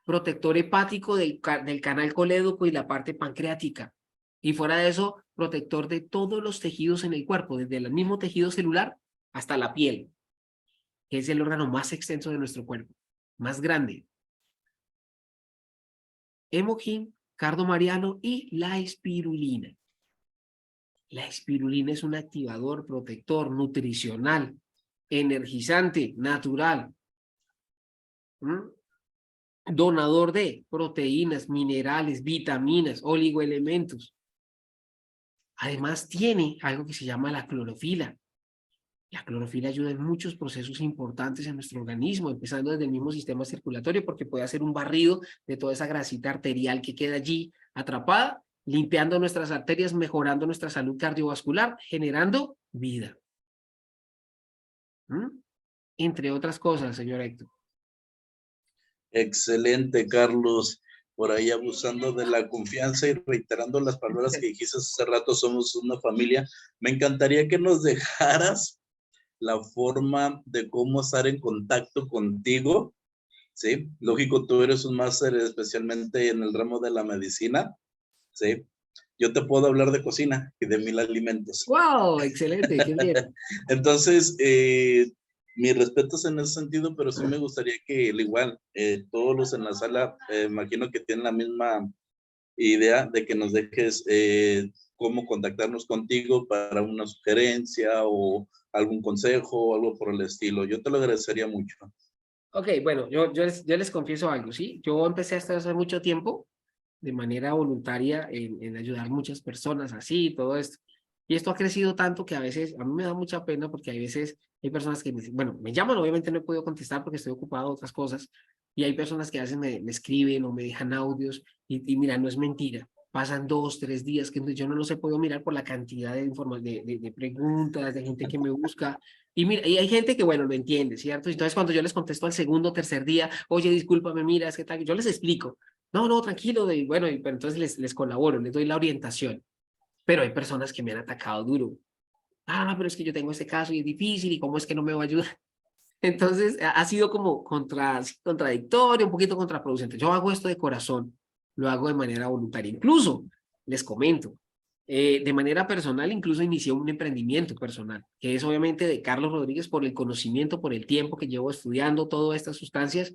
protector hepático del canal colédoco y la parte pancreática. Y fuera de eso, protector de todos los tejidos en el cuerpo, desde el mismo tejido celular hasta la piel, que es el órgano más extenso de nuestro cuerpo, más grande. Hemogin, cardo mariano y la espirulina. La espirulina es un activador, protector, nutricional, energizante, natural, donador de proteínas, minerales, vitaminas, oligoelementos. Además tiene algo que se llama la clorofila. La clorofila ayuda en muchos procesos importantes en nuestro organismo, empezando desde el mismo sistema circulatorio, porque puede hacer un barrido de toda esa grasita arterial que queda allí atrapada, limpiando nuestras arterias, mejorando nuestra salud cardiovascular, generando vida. Entre otras cosas, señor Héctor. Excelente, Carlos. Por ahí abusando de la confianza y reiterando las palabras que dijiste hace rato, somos una familia. Me encantaría que nos dejaras la forma de cómo estar en contacto contigo, ¿sí? Lógico, tú eres un máster especialmente en el ramo de la medicina, ¿sí? Yo te puedo hablar de cocina y de 1000 alimentos. ¡Wow! Excelente, qué bien. Entonces, mis respetos en ese sentido, pero sí me gustaría que, al igual, todos los en la sala, imagino que tienen la misma idea de que nos dejes cómo contactarnos contigo para una sugerencia o algún consejo o algo por el estilo. Yo te lo agradecería mucho. Ok, bueno, yo les confieso algo, ¿sí? Yo empecé esto hace mucho tiempo, de manera voluntaria, en ayudar a muchas personas así y todo esto. Y esto ha crecido tanto que a veces, a mí me da mucha pena porque hay veces, hay personas que, bueno, me llaman, obviamente no he podido contestar porque estoy ocupado de otras cosas, y hay personas que a veces me escriben o me dejan audios, y mira, no es mentira. Pasan 2, 3 días que yo no los he podido mirar por la cantidad de preguntas, de gente que me busca. Y mira, y hay gente que, bueno, lo entiende, ¿cierto? Entonces, cuando yo les contesto al segundo o tercer día, oye, discúlpame, mira, es que tal, yo les explico. No, no, tranquilo, bueno, pero entonces les colaboro, les doy la orientación. Pero hay personas que me han atacado duro. Ah, pero es que yo tengo este caso y es difícil, ¿y cómo es que no me va a ayudar? Entonces, ha sido como contradictorio, un poquito contraproducente. Yo hago esto de corazón, lo hago de manera voluntaria. Incluso, les comento, de manera personal, incluso inicié un emprendimiento personal, que es obviamente de Carlos Rodríguez por el conocimiento, por el tiempo que llevo estudiando todas estas sustancias,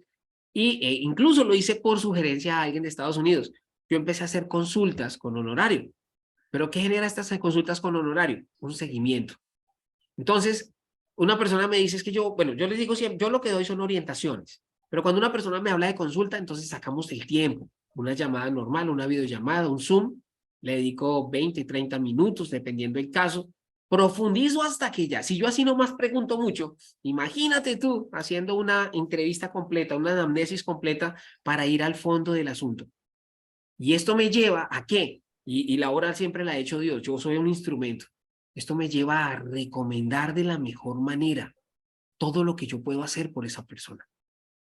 y incluso lo hice por sugerencia a alguien de Estados Unidos. Yo empecé a hacer consultas con honorario. ¿Pero qué genera estas consultas con honorario? Un seguimiento. Entonces, una persona me dice, es que yo, bueno, yo les digo siempre, yo lo que doy son orientaciones, pero cuando una persona me habla de consulta, entonces sacamos el tiempo, una llamada normal, una videollamada, un Zoom, le dedico 20, 30 minutos, dependiendo del caso, profundizo hasta que ya, si yo así nomás pregunto mucho, imagínate tú haciendo una entrevista completa, una anamnesis completa para ir al fondo del asunto. Y esto me lleva a qué, y la obra siempre la ha hecho Dios, yo soy un instrumento. Esto me lleva a recomendar de la mejor manera todo lo que yo puedo hacer por esa persona.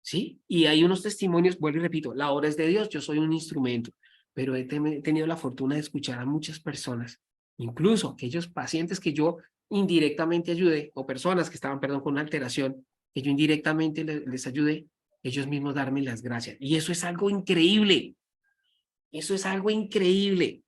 ¿Sí? Y hay unos testimonios, vuelvo y repito, la obra es de Dios, yo soy un instrumento, pero he tenido la fortuna de escuchar a muchas personas, incluso aquellos pacientes que yo indirectamente ayudé, o personas que estaban, perdón, con una alteración, que yo indirectamente les ayudé, ellos mismos darme las gracias. Y eso es algo increíble. Eso es algo increíble.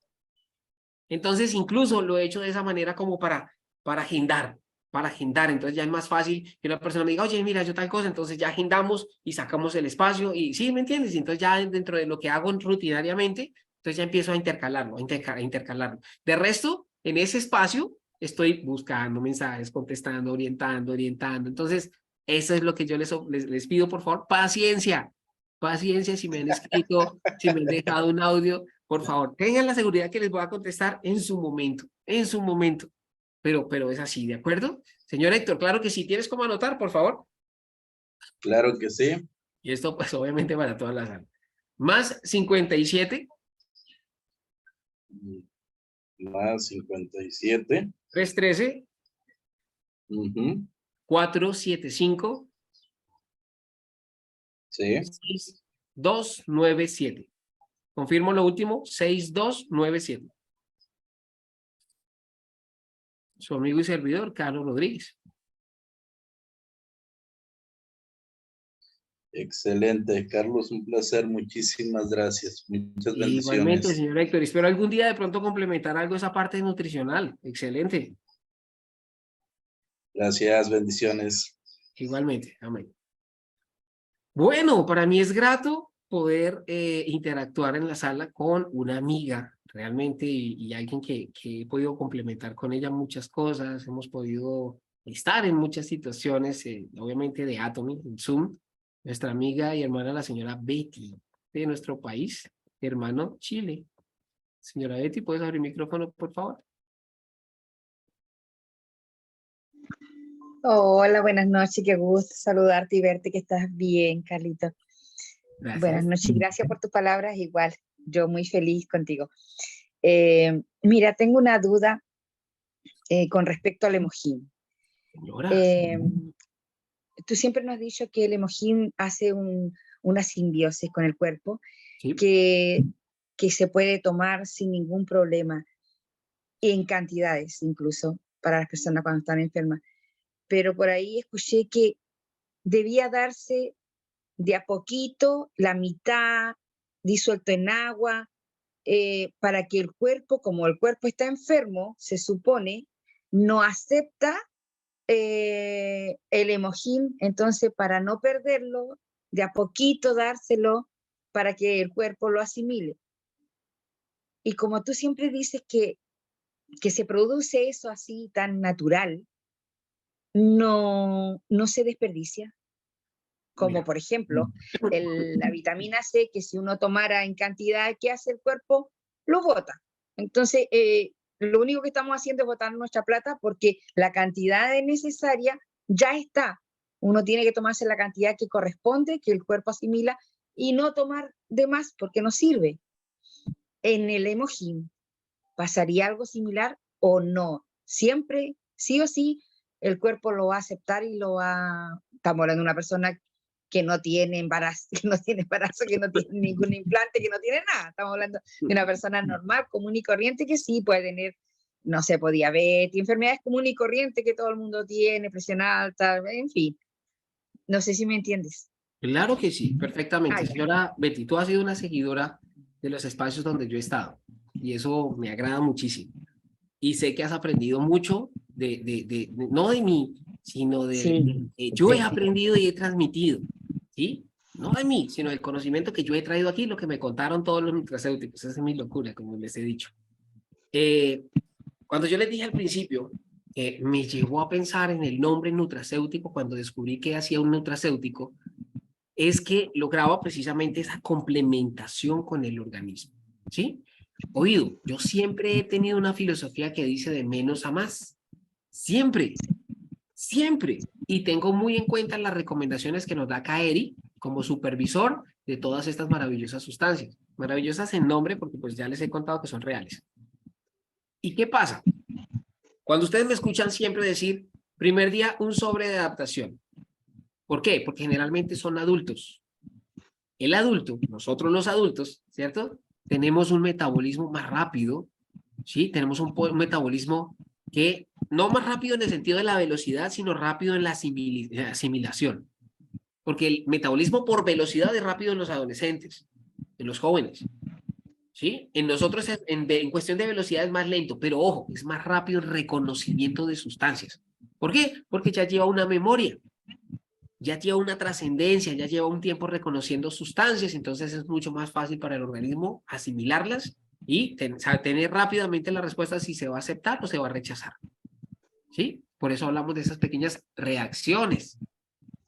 Entonces, incluso lo he hecho de esa manera como para agendar, Entonces ya es más fácil que una persona me diga, oye, mira, yo tal cosa, entonces ya agendamos y sacamos el espacio y sí, ¿me entiendes? Entonces ya dentro de lo que hago rutinariamente, entonces ya empiezo a intercalarlo, a intercalarlo. De resto, en ese espacio estoy buscando mensajes, contestando, orientando. Entonces, eso es lo que yo les pido, por favor, paciencia. Paciencia, si me han escrito, si me han dejado un audio, por favor, tengan la seguridad que les voy a contestar en su momento. Pero es así, ¿de acuerdo? Señor Héctor, claro que sí, ¿tienes cómo anotar, por favor? Claro que sí. Y esto, pues, obviamente para todas las sala. Más 57. Más 57. 313. 475. Sí. 6297. Confirmo lo último, 6297. Su amigo y servidor, Carlos Rodríguez. Excelente, Carlos, un placer, muchísimas gracias, muchas Igualmente, bendiciones. señor Héctor, espero algún día de pronto complementar algo esa parte nutricional. Excelente. Gracias, bendiciones. Igualmente, amén. Bueno, para mí es grato poder interactuar en la sala con una amiga realmente y alguien que he podido complementar con ella muchas cosas, hemos podido estar en muchas situaciones, obviamente de Atomy, en Zoom, nuestra amiga y hermana la señora Betty de nuestro país, hermano Chile. Señora Betty, ¿puedes abrir el micrófono, por favor? Hola, buenas noches, qué gusto saludarte y verte que estás bien, Carlito. Gracias. Buenas noches, gracias por tus palabras, igual, yo muy feliz contigo. Mira, tengo una duda con respecto al emojín. Señora. Tú siempre nos has dicho que el emojín hace una simbiosis con el cuerpo, Sí. que se puede tomar sin ningún problema, en cantidades incluso, para las personas cuando están enfermas. Pero por ahí escuché que debía darse de a poquito, la mitad, disuelto en agua, para que el cuerpo, como el cuerpo está enfermo, se supone, no acepta el emojín, entonces para no perderlo, de a poquito dárselo para que el cuerpo lo asimile. Y como tú siempre dices que se produce eso así tan natural, no se desperdicia. Como Mira. por ejemplo, la vitamina C, que si uno tomara en cantidad, ¿qué hace el cuerpo? Lo bota. Entonces, lo único que estamos haciendo es botar nuestra plata porque la cantidad necesaria ya está. Uno tiene que tomarse la cantidad que corresponde, que el cuerpo asimila, y no tomar de más porque no sirve. En el emojín, ¿pasaría algo similar o no? Siempre, sí o sí, el cuerpo lo va a aceptar y lo va... Estamos hablando de una persona que no tiene embarazo, que no tiene ningún implante, que no tiene nada. Estamos hablando de una persona normal, común y corriente, que sí puede tener, no sé, pues, diabetes, enfermedades comunes y corrientes que todo el mundo tiene, presión alta, en fin. No sé si me entiendes. Claro que sí, perfectamente. Ay, Señora Betty, tú has sido una seguidora de los espacios donde yo he estado y eso me agrada muchísimo. Y sé que has aprendido mucho no de mí, sino sí, yo he aprendido y he transmitido, ¿sí? No de mí, sino del conocimiento que yo he traído aquí, lo que me contaron todos los nutracéuticos. Esa es mi locura, como les he dicho. Cuando yo les dije al principio, me llevó a pensar en el nombre nutracéutico cuando descubrí que hacía un nutracéutico, es que lograba precisamente esa complementación con el organismo, ¿sí? Oído, yo siempre he tenido una filosofía que dice de menos a más. Siempre, siempre. Y tengo muy en cuenta las recomendaciones que nos da Kaeri como supervisor de todas estas maravillosas sustancias. Maravillosas en nombre porque pues ya les he contado que son reales. ¿Y qué pasa? Cuando ustedes me escuchan siempre decir, primer día, un sobre de adaptación. ¿Por qué? Porque generalmente son adultos. El adulto, nosotros los adultos, ¿cierto? Tenemos un metabolismo más rápido, ¿sí? Tenemos un metabolismo que no más rápido en el sentido de la velocidad, sino rápido en la asimilación. Porque el metabolismo por velocidad es rápido en los adolescentes, en los jóvenes, ¿sí? En nosotros en cuestión de velocidad es más lento, pero ojo, es más rápido el reconocimiento de sustancias. ¿Por qué? Porque ya lleva una memoria, ya lleva una trascendencia, ya lleva un tiempo reconociendo sustancias, entonces es mucho más fácil para el organismo asimilarlas y tener rápidamente la respuesta si se va a aceptar o se va a rechazar. ¿Sí? Por eso hablamos de esas pequeñas reacciones,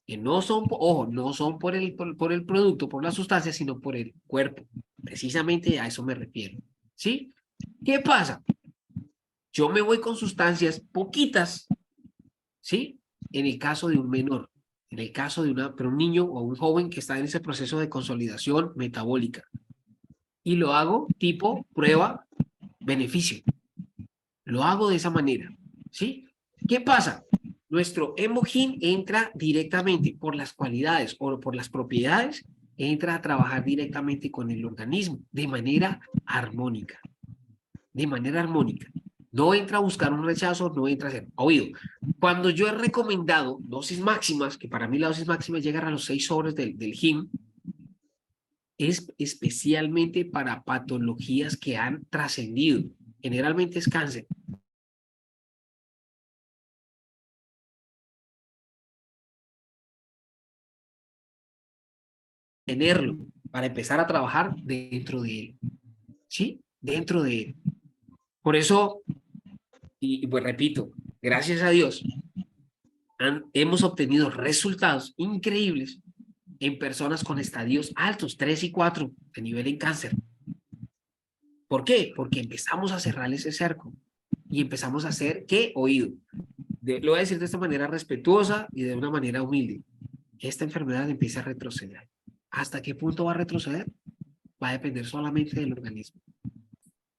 que no son, ojo, no son por el producto, por la sustancia, sino por el cuerpo. Precisamente a eso me refiero. ¿Sí? ¿Qué pasa? Yo me voy con sustancias poquitas, ¿sí? En el caso de un menor. En el caso de un niño o un joven que está en ese proceso de consolidación metabólica. Y lo hago tipo prueba, beneficio. Lo hago de esa manera. ¿Sí? ¿Qué pasa? Nuestro emojín entra directamente por las cualidades o por las propiedades, entra a trabajar directamente con el organismo de manera armónica. De manera armónica. No entra a buscar un rechazo, no entra a hacer oído. Cuando yo he recomendado dosis máximas, que para mí la dosis máxima llega a los 6 sobres del GIM, es especialmente para patologías que han trascendido. Generalmente es cáncer. Tenerlo. para empezar a trabajar dentro de él. ¿Sí? Dentro de él. Por eso, y pues repito, gracias a Dios, hemos obtenido resultados increíbles en personas con estadios altos, 3 y 4 de nivel en cáncer. ¿Por qué? Porque empezamos a cerrar ese cerco y empezamos a hacer, ¿qué? Oído. Lo voy a decir de esta manera respetuosa y de una manera humilde. Esta enfermedad empieza a retroceder. ¿Hasta qué punto va a retroceder? Va a depender solamente del organismo.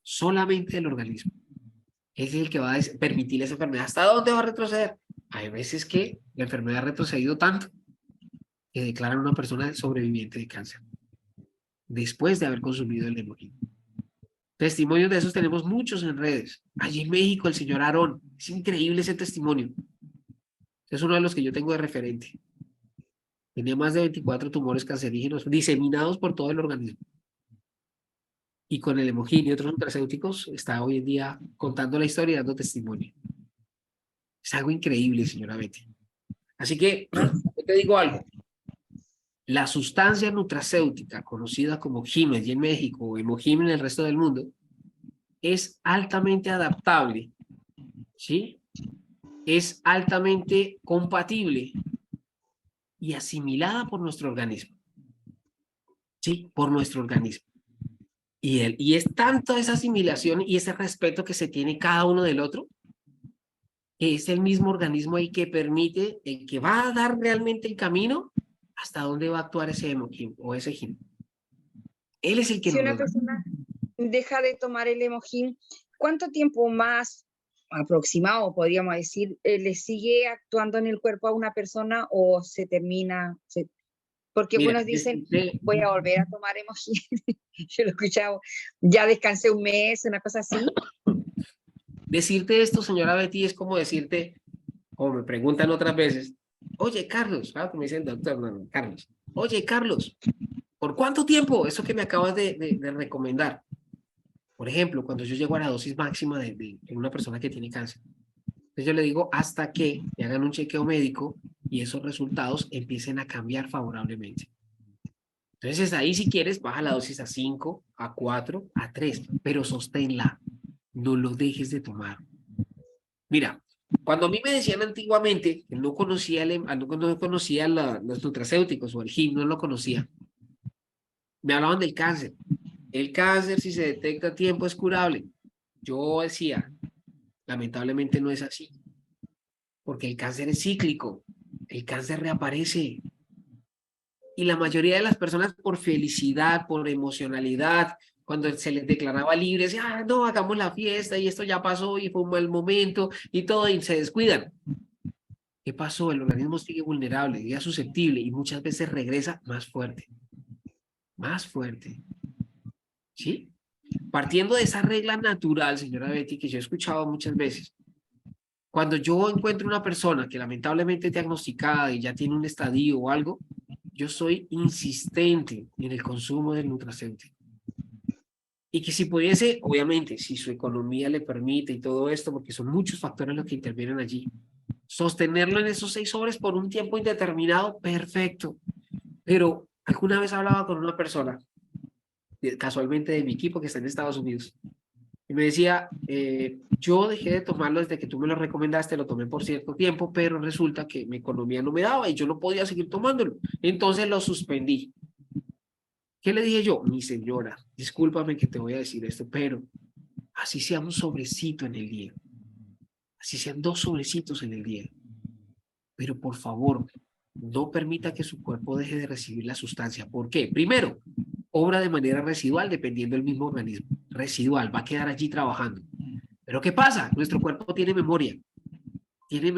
Solamente del organismo. Es el que va a permitir esa enfermedad. ¿Hasta dónde va a retroceder? Hay veces que la enfermedad ha retrocedido tanto que declaran a una persona sobreviviente de cáncer después de haber consumido el Nemogin. Testimonios de esos tenemos muchos en redes. Allí en México, el señor Aarón. Es increíble ese testimonio. Es uno de los que yo tengo de referente. Tenía más de 24 tumores cancerígenos diseminados por todo el organismo. Y con el Nemogin y otros nutracéuticos está hoy en día contando la historia y dando testimonio. Es algo increíble, señora Betty. Así que, yo te digo algo. La sustancia nutracéutica, conocida como HIM allí en México o Hemogim en el resto del mundo, es altamente adaptable, ¿sí? Es altamente compatible y asimilada por nuestro organismo. ¿Sí? Por nuestro organismo. Y es tanto esa asimilación y ese respeto que se tiene cada uno del otro, que es el mismo organismo ahí que permite, el que va a dar realmente el camino hasta dónde va a actuar ese Hemogim o ese HIM. Él es el que Si nos una lo da. persona deja de tomar el Hemogim, ¿cuánto tiempo más aproximado, podríamos decir, le sigue actuando en el cuerpo a una persona o se termina? Porque Mira, algunos dicen, voy a volver a tomar Hemogim. Yo lo he escuchado, ya descansé un mes, una cosa así. decirte esto, señora Betty, es como decirte, como me preguntan otras veces, oye, Carlos, claro que me dicen doctor, no, Carlos, oye, Carlos, ¿por cuánto tiempo? Eso que me acabas de recomendar. Por ejemplo, cuando yo llego a la dosis máxima de una persona que tiene cáncer. Entonces yo le digo hasta que me hagan un chequeo médico y esos resultados empiecen a cambiar favorablemente. Entonces ahí si quieres baja la dosis a 5, a 4, a 3, pero sosténla. No lo dejes de tomar. Mira, cuando a mí me decían antiguamente que no conocía, no conocía los nutracéuticos o el HIM, no lo conocía, me hablaban del cáncer. El cáncer, si se detecta a tiempo, es curable. Yo decía, lamentablemente no es así, porque el cáncer es cíclico, el cáncer reaparece. Y la mayoría de las personas por felicidad, por emocionalidad, cuando se les declaraba libre, decían, ah, no, hagamos la fiesta y esto ya pasó y fue un mal momento y todo, y se descuidan. ¿Qué pasó? El organismo sigue vulnerable, sigue susceptible y muchas veces regresa más fuerte. Más fuerte. ¿Sí? Partiendo de esa regla natural, señora Betty, que yo he escuchado muchas veces, cuando yo encuentro una persona que lamentablemente es diagnosticada y ya tiene un estadio o algo, yo soy insistente en el consumo del nutracéutico. Y que si pudiese, obviamente, si su economía le permite y todo esto, porque son muchos factores los que intervienen allí, sostenerlo en esos 6 sobres por un tiempo indeterminado, perfecto. Pero alguna vez hablaba con una persona, casualmente de mi equipo que está en Estados Unidos, y me decía, yo dejé de tomarlo desde que tú me lo recomendaste, lo tomé por cierto tiempo, pero resulta que mi economía no me daba y yo no podía seguir tomándolo. Entonces lo suspendí. ¿Qué le dije yo? Mi señora, discúlpame que te voy a decir esto, pero así sea un sobrecito en el día, así sean 2 sobrecitos en el día, pero por favor, no permita que su cuerpo deje de recibir la sustancia. ¿Por qué? Primero, obra de manera residual dependiendo del mismo organismo. Residual, va a quedar allí trabajando. Pero ¿qué pasa? Nuestro cuerpo tiene memoria, tiene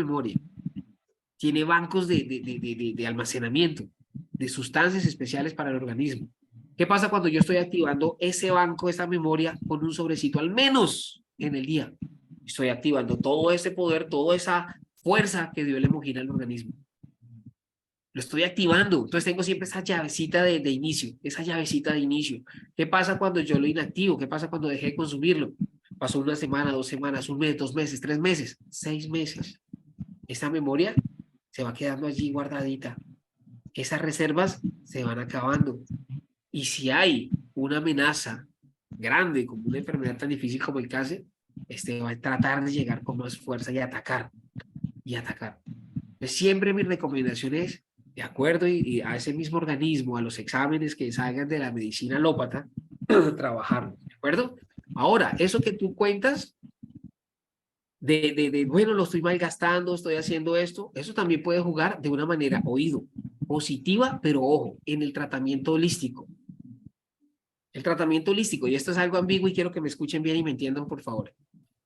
bancos de almacenamiento de sustancias especiales para el organismo. ¿Qué pasa cuando yo estoy activando ese banco, esa memoria con un sobrecito al menos en el día? Estoy activando todo ese poder, toda esa fuerza que dio el Hemogim al organismo. Lo estoy activando. Entonces tengo siempre esa llavecita de inicio, esa llavecita de inicio. ¿Qué pasa cuando yo lo inactivo? ¿Qué pasa cuando dejé de consumirlo? Pasó 1 semana, 2 semanas, 1 mes, 2 meses, 3 meses, 6 meses. Esa memoria se va quedando allí guardadita. Esas reservas se van acabando. Y si hay una amenaza grande, como una enfermedad tan difícil como el cáncer, va a tratar de llegar con más fuerza y atacar, y atacar. Entonces, siempre mi recomendación es, de acuerdo y a ese mismo organismo, a los exámenes que salgan de la medicina alópata, trabajarlo, ¿de acuerdo? Ahora, eso que tú cuentas, bueno, lo estoy malgastando, estoy haciendo esto, eso también puede jugar de una manera, oído, positiva, pero ojo, en el tratamiento holístico. El tratamiento holístico, y esto es algo ambiguo y quiero que me escuchen bien y me entiendan, por favor.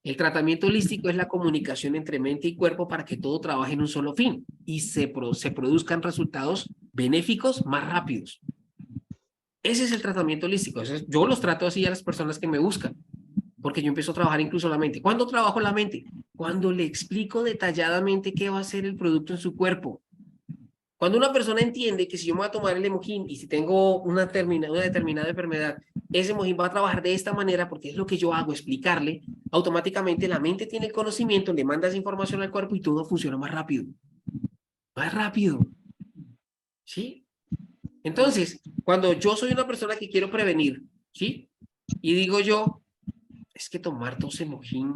El tratamiento holístico es la comunicación entre mente y cuerpo para que todo trabaje en un solo fin y se produzcan resultados benéficos más rápidos. Ese es el tratamiento holístico. Yo los trato así a las personas que me buscan, porque yo empiezo a trabajar incluso la mente. ¿Cuándo trabajo la mente? Cuando le explico detalladamente qué va a ser el producto en su cuerpo. Cuando una persona entiende que si yo me voy a tomar el Emojín y si tengo una determinada enfermedad, ese Emojín va a trabajar de esta manera porque es lo que yo hago, explicarle, automáticamente la mente tiene el conocimiento, le manda esa información al cuerpo y todo funciona más rápido. Más rápido. ¿Sí? Entonces, cuando yo soy una persona que quiero prevenir, ¿sí? Y digo yo, es que tomar 12 Emojín,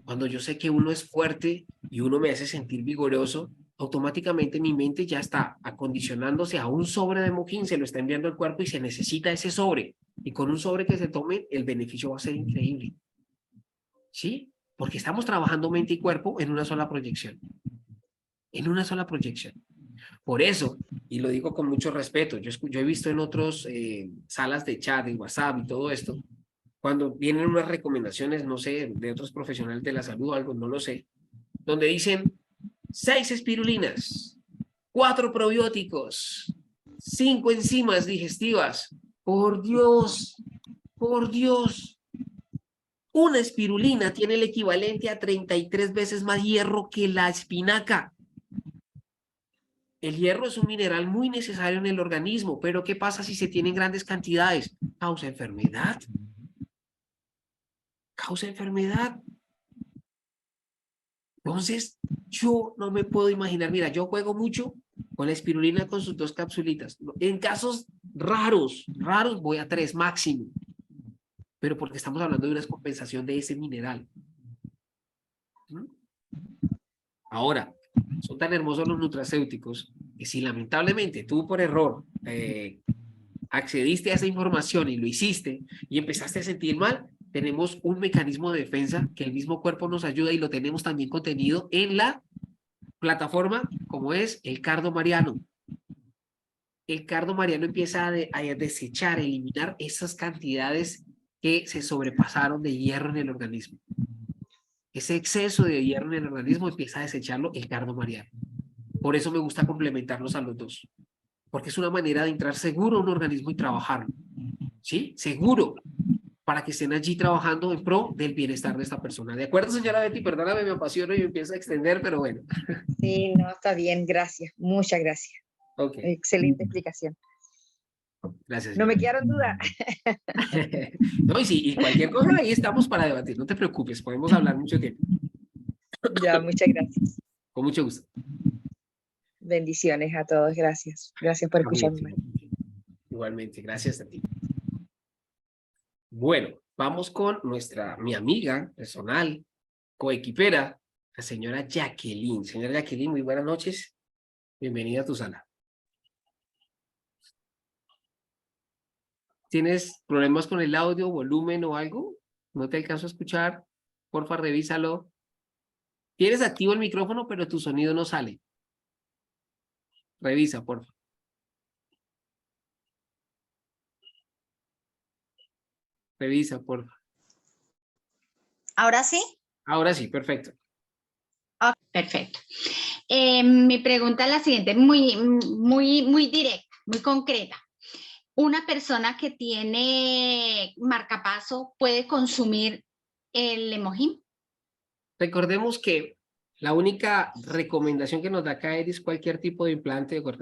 cuando yo sé que uno es fuerte y uno me hace sentir vigoroso, automáticamente mi mente ya está acondicionándose a un sobre de Emojín, se lo está enviando al cuerpo y se necesita ese sobre. Y con un sobre que se tome, el beneficio va a ser increíble. ¿Sí? Porque estamos trabajando mente y cuerpo en una sola proyección. En una sola proyección. Por eso, y lo digo con mucho respeto, yo he visto en otras salas de chat, en WhatsApp y todo esto, cuando vienen unas recomendaciones, no sé, de otros profesionales de la salud o algo, no lo sé, donde dicen 6 espirulinas, 4 probióticos, 5 enzimas digestivas. Por Dios, por Dios. Una espirulina tiene el equivalente a 33 veces más hierro que la espinaca. El hierro es un mineral muy necesario en el organismo, pero ¿qué pasa si se tienen grandes cantidades? Causa enfermedad. Causa enfermedad. Entonces, yo no me puedo imaginar, mira, yo juego mucho con la espirulina con sus 2 capsulitas. En casos raros voy a 3 máximo. Pero porque estamos hablando de una compensación de ese mineral. Ahora, son tan hermosos los nutracéuticos que si lamentablemente tú por error accediste a esa información y lo hiciste y empezaste a sentir mal, tenemos un mecanismo de defensa que el mismo cuerpo nos ayuda y lo tenemos también contenido en la plataforma como es el cardo mariano. El cardo mariano empieza a desechar, a eliminar esas cantidades que se sobrepasaron de hierro en el organismo. Ese exceso de hierro en el organismo empieza a desecharlo el cardo mariano. Por eso me gusta complementarlos a los dos. Porque es una manera de entrar seguro a un organismo y trabajarlo. ¿Sí? Seguro. Para que estén allí trabajando en pro del bienestar de esta persona. ¿De acuerdo, señora Betty? Perdóname, me apasiono y me empiezo a extender, pero bueno. Sí, no, está bien, gracias. Muchas gracias. Okay. Excelente explicación. Gracias. No me quedaron dudas. No, y cualquier cosa ahí estamos para debatir. No te preocupes, podemos hablar mucho tiempo. Ya, muchas gracias. Con mucho gusto. Bendiciones a todos, gracias. Gracias por escucharme. Igualmente, gracias a ti. Bueno, vamos con mi amiga personal, coequipera, la señora Jacqueline. Señora Jacqueline, muy buenas noches. Bienvenida a tu sala. ¿Tienes problemas con el audio, volumen o algo? ¿No te alcanzo a escuchar? Porfa, revísalo. Tienes activo el micrófono, pero tu sonido no sale. Revisa, porfa. Revisa, porfa. ¿Ahora sí? Ahora sí, perfecto. Oh, perfecto. Mi pregunta es la siguiente, muy directa, muy concreta. ¿Una persona que tiene marcapaso puede consumir el Emojín? Recordemos que la única recomendación que nos da CAER es cualquier tipo de implante o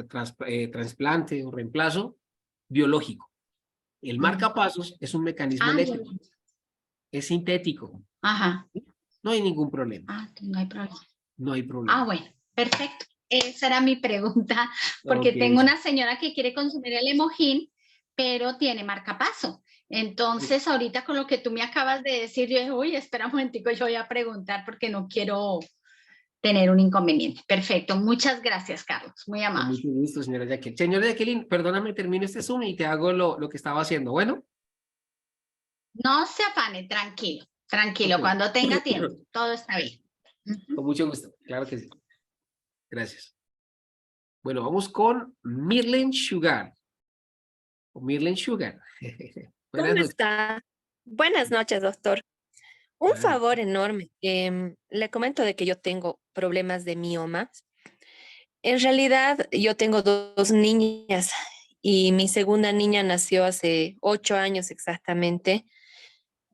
trasplante o reemplazo biológico. El marcapasos es un mecanismo eléctrico. Es sintético. Ajá. No hay ningún problema. No hay problema. No hay problema. Bueno, perfecto. Esa era mi pregunta, porque tengo una señora que quiere consumir el Emojín, pero tiene marcapaso. Entonces, ahorita con lo que tú me acabas de decir, yo dije, uy, espera un momentico, yo voy a preguntar porque no quiero tener un inconveniente. Perfecto, muchas gracias, Carlos, muy Con amable. mucho gusto, señora Jacqueline. Señora Jacqueline, perdóname, termino este Zoom y te hago lo que estaba haciendo. Bueno. No se afane, tranquilo, tranquilo, Ok. cuando tenga tiempo, todo está bien. Con mucho gusto, claro que sí. Gracias. Bueno, vamos con Mirlen Sugar. O Mirlen Sugar. ¿Cómo Buenas noches. está? Buenas noches, doctor. Un Ah, favor enorme. Le comento de que yo tengo problemas de mioma. En realidad, yo tengo dos niñas y mi segunda niña nació hace 8 años exactamente.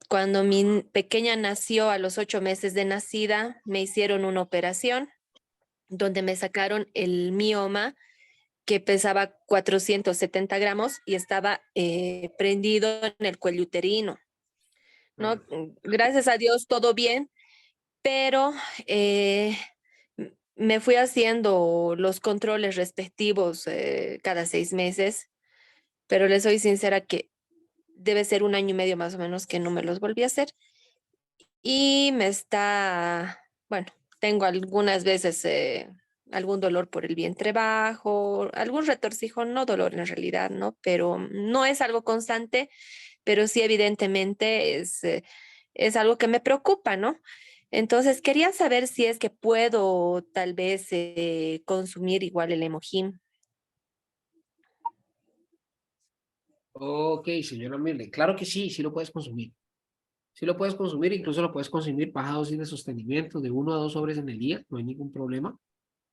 Cuando mi pequeña nació a los 8 meses de nacida, me hicieron una operación donde me sacaron el mioma que pesaba 470 gramos y estaba prendido en el cuello uterino. ¿No? Gracias a Dios, todo bien, pero me fui haciendo los controles respectivos cada 6 meses, pero le soy sincera que debe ser 1 año y medio más o menos que no me los volví a hacer. Y bueno, tengo algunas veces algún dolor por el vientre bajo, algún retorcijo, no dolor en realidad, ¿no? Pero no es algo constante, pero sí evidentemente es algo que me preocupa, ¿no? Entonces quería saber si es que puedo tal vez consumir igual el Hemogym. Ok, señora Mirlen. Claro que sí, sí lo puedes consumir. Sí lo puedes consumir, incluso lo puedes consumir baja dosis de sostenimiento de 1 a 2 sobres en el día, no hay ningún problema.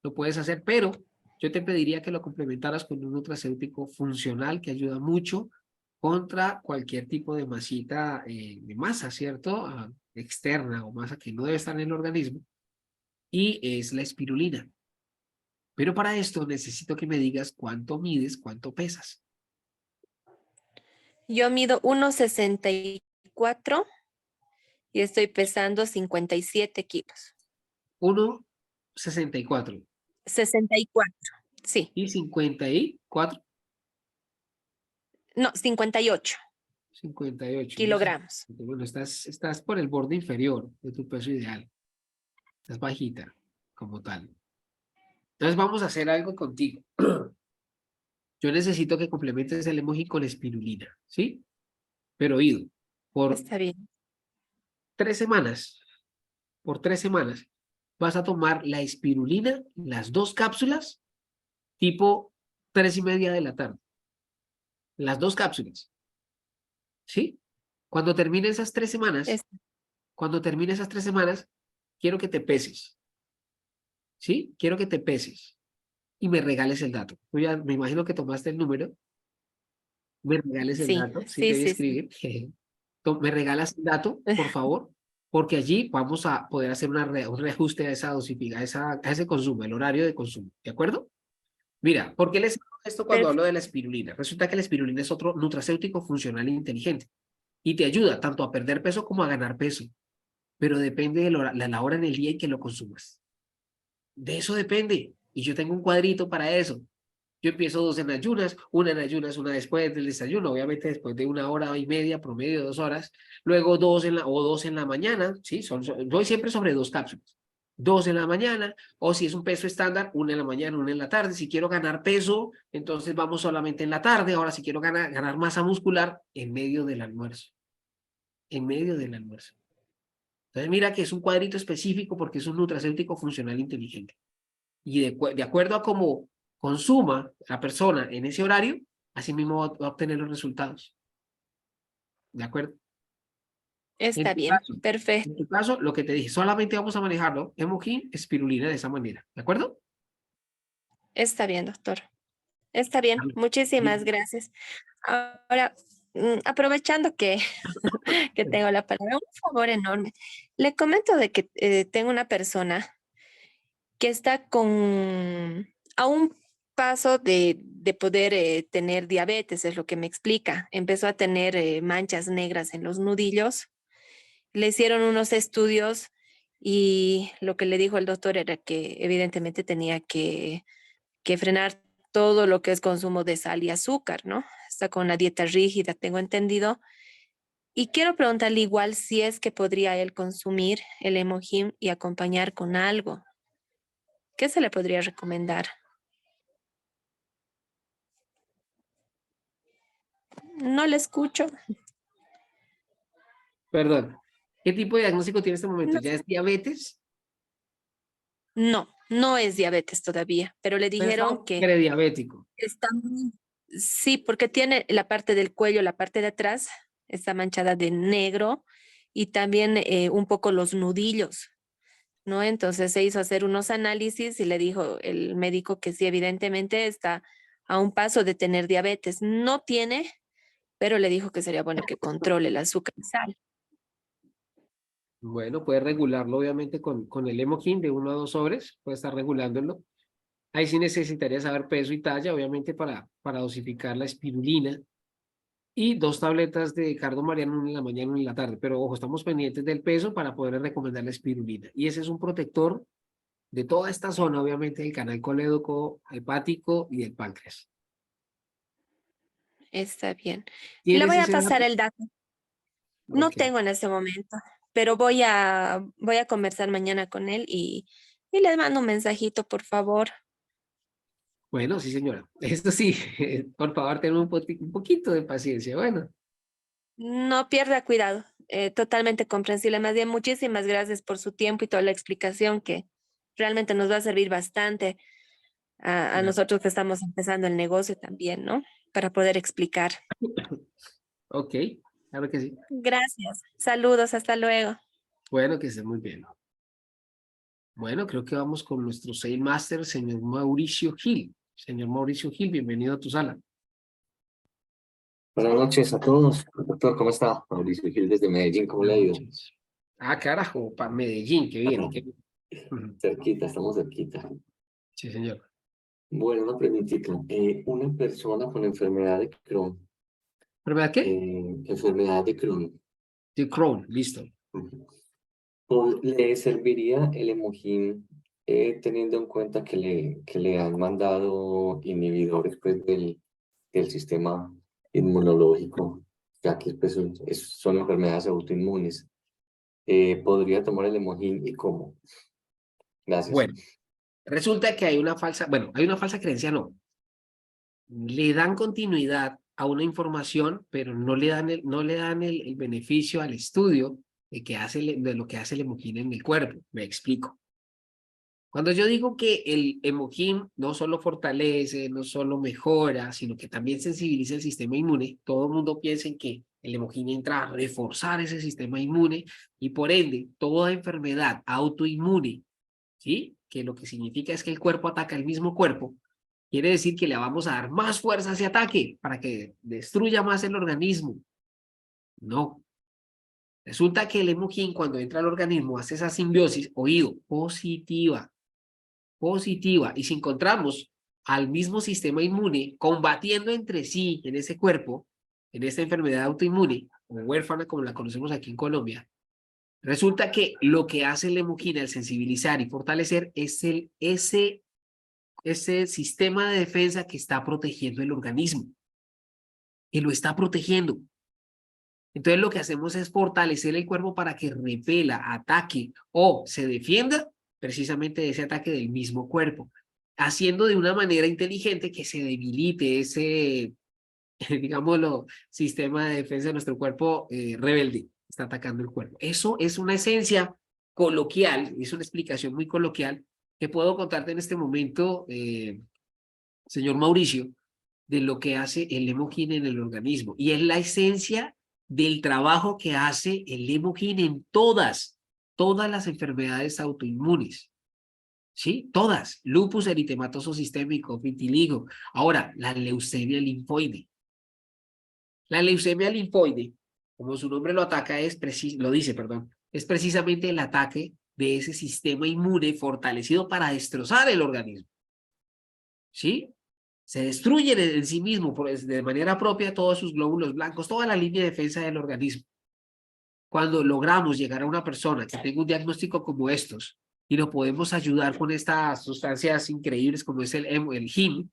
Lo puedes hacer, pero yo te pediría que lo complementaras con un nutracéutico funcional que ayuda mucho contra cualquier tipo de masita, de masa, ¿cierto? Externa o masa que no debe estar en el organismo, y es la espirulina. Pero para esto necesito que me digas cuánto mides, cuánto pesas. Yo mido 1,64 y estoy pesando 57 kilos. 1,64 64, sí. y 54, No, 58 58. kilogramos. Bueno, estás por el borde inferior de tu peso ideal. Estás bajita, como tal. Entonces vamos a hacer algo contigo. Yo necesito que complementes el emoji con espirulina, ¿sí? Pero oído, por Está bien. 3 semanas, por 3 semanas, vas a tomar la espirulina, las 2 cápsulas, tipo 3:30 de la tarde. Las 2 cápsulas, ¿sí? Cuando termine esas 3 semanas, Es- quiero que te peses, ¿sí? Quiero que te peses y me regales el dato. Tú ya me imagino que tomaste el número, me regales el sí, dato, sí te sí, voy a sí, sí. escribir. Me regalas el dato, por favor, porque allí vamos a poder hacer un reajuste a esa dosificación, a ese consumo, el horario de consumo, ¿de acuerdo? Mira, ¿por qué les hablo de esto cuando hablo de la espirulina? Resulta que la espirulina es otro nutracéutico funcional e inteligente y te ayuda tanto a perder peso como a ganar peso, pero depende de la hora en el día en que lo consumas. De eso depende, y yo tengo un cuadrito para eso. Yo empiezo 2 en ayunas, una después del desayuno, obviamente después de 1 hora y media, promedio 2 horas, luego 2 en la mañana, ¿sí? Voy siempre sobre 2 cápsulas. 2 en la mañana, o si es un peso estándar, 1 en la mañana, 1 en la tarde. Si quiero ganar peso, entonces vamos solamente en la tarde. Ahora, si quiero ganar masa muscular, en medio del almuerzo. En medio del almuerzo. Entonces, mira que es un cuadrito específico porque es un nutracéutico funcional inteligente. Y de acuerdo a cómo consuma la persona en ese horario, así mismo va a obtener los resultados. ¿De acuerdo? En Está tu bien, caso, perfecto. en tu caso, lo que te dije, solamente vamos a manejarlo, Hemogym, espirulina de esa manera. ¿De acuerdo? Está bien, doctor. Está bien, muchísimas gracias. Ahora, aprovechando que, que tengo la palabra, un favor enorme. Le comento de que tengo una persona que está a un paso de poder tener diabetes, es lo que me explica. Empezó a tener manchas negras en los nudillos. Le hicieron unos estudios y lo que le dijo el doctor era que evidentemente tenía que frenar todo lo que es consumo de sal y azúcar, ¿no? está con una dieta rígida, tengo entendido. Y quiero preguntarle igual si es que podría él consumir el Hemohim y acompañar con algo. ¿Qué se le podría recomendar? No le escucho. Perdón. ¿Qué tipo de diagnóstico tiene en este momento? No. ¿Ya es diabetes? No, no es diabetes todavía, pero le dijeron que Prediabético. está sí, porque tiene la parte del cuello, la parte de atrás, está manchada de negro y también un poco los nudillos, ¿no? Entonces se hizo hacer unos análisis y le dijo el médico que sí, evidentemente está a un paso de tener diabetes. No tiene, pero le dijo que sería bueno que controle el azúcar y sal. Bueno, puede regularlo obviamente con el Hemohim de 1 a 2 sobres, puede estar regulándolo. Ahí sí necesitaría saber peso y talla, obviamente, para dosificar la espirulina. Y 2 tabletas de cardomariano, una en la mañana y una en la tarde. Pero ojo, estamos pendientes del peso para poder recomendar la espirulina. Y ese es un protector de toda esta zona, obviamente, del canal colédoco, hepático y del páncreas. Está bien. Le ¿Tienes voy a ese pasar dato? el dato. No Ok. tengo en este momento, pero voy a conversar mañana con él y le mando un mensajito, por favor. Bueno, sí, señora. Esto sí, por favor, ten un poquito de paciencia. Bueno, No pierda cuidado, totalmente comprensible. Más bien, muchísimas gracias por su tiempo y toda la explicación que realmente nos va a servir bastante a ya. nosotros que estamos empezando el negocio también, ¿no? Para poder explicar. Ok, claro que sí. Gracias. Saludos, hasta luego. Bueno, que esté muy bien. Bueno, creo que vamos con nuestro Sale Master, señor Mauricio Gil. Señor Mauricio Gil, bienvenido a tu sala. Buenas noches a todos. Doctor, ¿cómo está? Mauricio Gil desde Medellín, ¿cómo le ha ido? Ah, carajo, para Medellín, qué bien. Qué bien. Ujú. Cerquita, estamos cerquita. Sí, señor. Bueno, una preguntita. Una persona con enfermedad de Crohn, ¿Enfermedad qué? enfermedad de Crohn, De Crohn, listo. ujú, ¿le serviría el Hemohim teniendo en cuenta que le han mandado inhibidores pues, del sistema inmunológico, ya que pues, son enfermedades autoinmunes? ¿Podría tomar el Hemohim y cómo? Gracias. Bueno, resulta que hay hay una falsa creencia, no. Le dan continuidad a una información, pero no le dan el beneficio al estudio de lo que hace el Hemohim en el cuerpo. Me explico. Cuando yo digo que el Hemohim no solo fortalece, no solo mejora, sino que también sensibiliza el sistema inmune, todo el mundo piensa en que el Hemohim entra a reforzar ese sistema inmune y por ende toda enfermedad autoinmune, ¿sí? Que lo que significa es que el cuerpo ataca el mismo cuerpo, quiere decir que le vamos a dar más fuerza a ese ataque para que destruya más el organismo. No. Resulta que el Hemohim cuando entra al organismo hace esa simbiosis, oído, positiva. Y si encontramos al mismo sistema inmune combatiendo entre sí en ese cuerpo, en esta enfermedad autoinmune, o huérfana como la conocemos aquí en Colombia, resulta que lo que hace el Hemohim al sensibilizar y fortalecer es ese sistema de defensa que está protegiendo el organismo, que lo está protegiendo. Entonces lo que hacemos es fortalecer el cuerpo para que repela, ataque o se defienda precisamente de ese ataque del mismo cuerpo, haciendo de una manera inteligente que se debilite ese, digámoslo, sistema de defensa de nuestro cuerpo rebelde, está atacando el cuerpo. Eso es una esencia coloquial, es una explicación muy coloquial que puedo contarte en este momento, señor Mauricio, de lo que hace el Hemohim en el organismo. Y es la esencia del trabajo que hace el Hemohim en todas las enfermedades autoinmunes. ¿Sí? Todas. Lupus eritematoso sistémico, vitiligo. Ahora, la leucemia linfoide. La leucemia linfoide, como su nombre lo ataca, lo dice, perdón, es precisamente el ataque de ese sistema inmune fortalecido para destrozar el organismo. ¿Sí? Se destruyen en sí mismo de manera propia todos sus glóbulos blancos, toda la línea de defensa del organismo. Cuando logramos llegar a una persona que tenga un diagnóstico como estos y lo podemos ayudar con estas sustancias increíbles como es el HIM,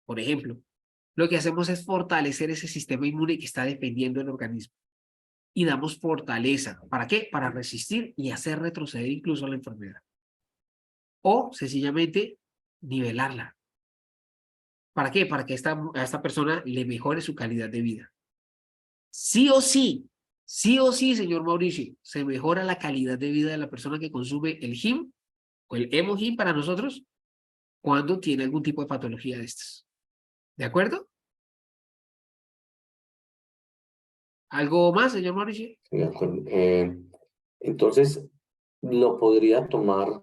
por ejemplo, lo que hacemos es fortalecer ese sistema inmune que está defendiendo el organismo. Y damos fortaleza. ¿Para qué? Para resistir y hacer retroceder incluso la enfermedad. O sencillamente nivelarla. ¿Para qué? Para que a esta persona le mejore su calidad de vida. Sí o sí, señor Mauricio, se mejora la calidad de vida de la persona que consume el HIM o el HemoHIM para nosotros cuando tiene algún tipo de patología de estas. ¿De acuerdo? ¿Algo más, señor Mauricio? Sí, de acuerdo. Entonces, ¿lo podría tomar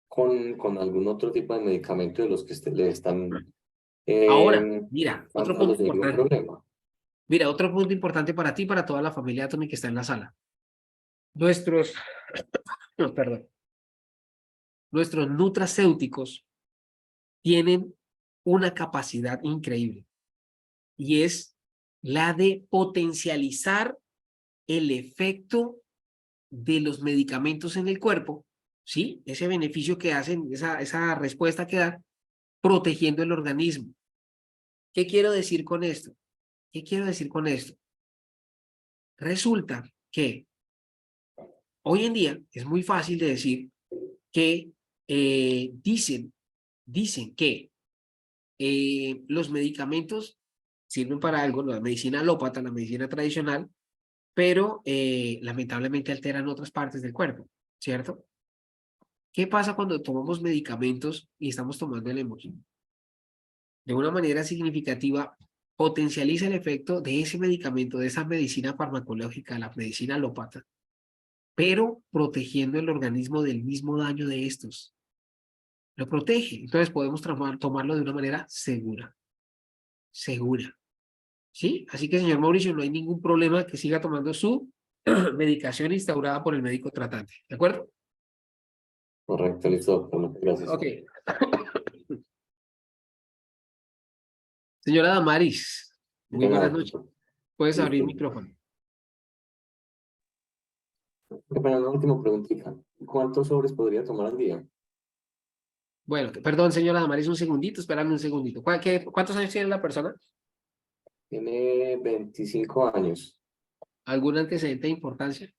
con algún otro tipo de medicamento de los que le están Ahora, mira, otro dando punto sin ningún importante. problema? Mira, otro punto importante para ti y para toda la familia Atomy que está en la sala. Nuestros, no, perdón, nuestros nutracéuticos tienen una capacidad increíble y es la de potencializar el efecto de los medicamentos en el cuerpo, ¿sí? Ese beneficio que hacen, esa respuesta que da, protegiendo el organismo. ¿Qué quiero decir con esto? ¿Qué quiero decir con esto? Resulta que hoy en día es muy fácil de decir que dicen que los medicamentos sirven para algo, la medicina alópata, la medicina tradicional, pero lamentablemente alteran otras partes del cuerpo, ¿cierto? ¿Qué pasa cuando tomamos medicamentos y estamos tomando el Hemohin? De una manera significativa, potencializa el efecto de ese medicamento, de esa medicina farmacológica, la medicina alópata, pero protegiendo el organismo del mismo daño de estos. Lo protege. Entonces podemos tomarlo de una manera segura. Segura. ¿Sí? Así que, señor Mauricio, no hay ningún problema que siga tomando su medicación instaurada por el médico tratante. ¿De acuerdo? Correcto, listo, doctor. Muchas gracias. Ok. Señora Damaris, muy Venga, buenas noches. doctor. Puedes abrir Listo. micrófono. Para una última preguntita. ¿Cuántos sobres podría tomar al día? Bueno, perdón, señora Damaris, un segundito, espérame un segundito. ¿Cuántos años tiene la persona? Tiene 25 años. ¿Algún antecedente de importancia?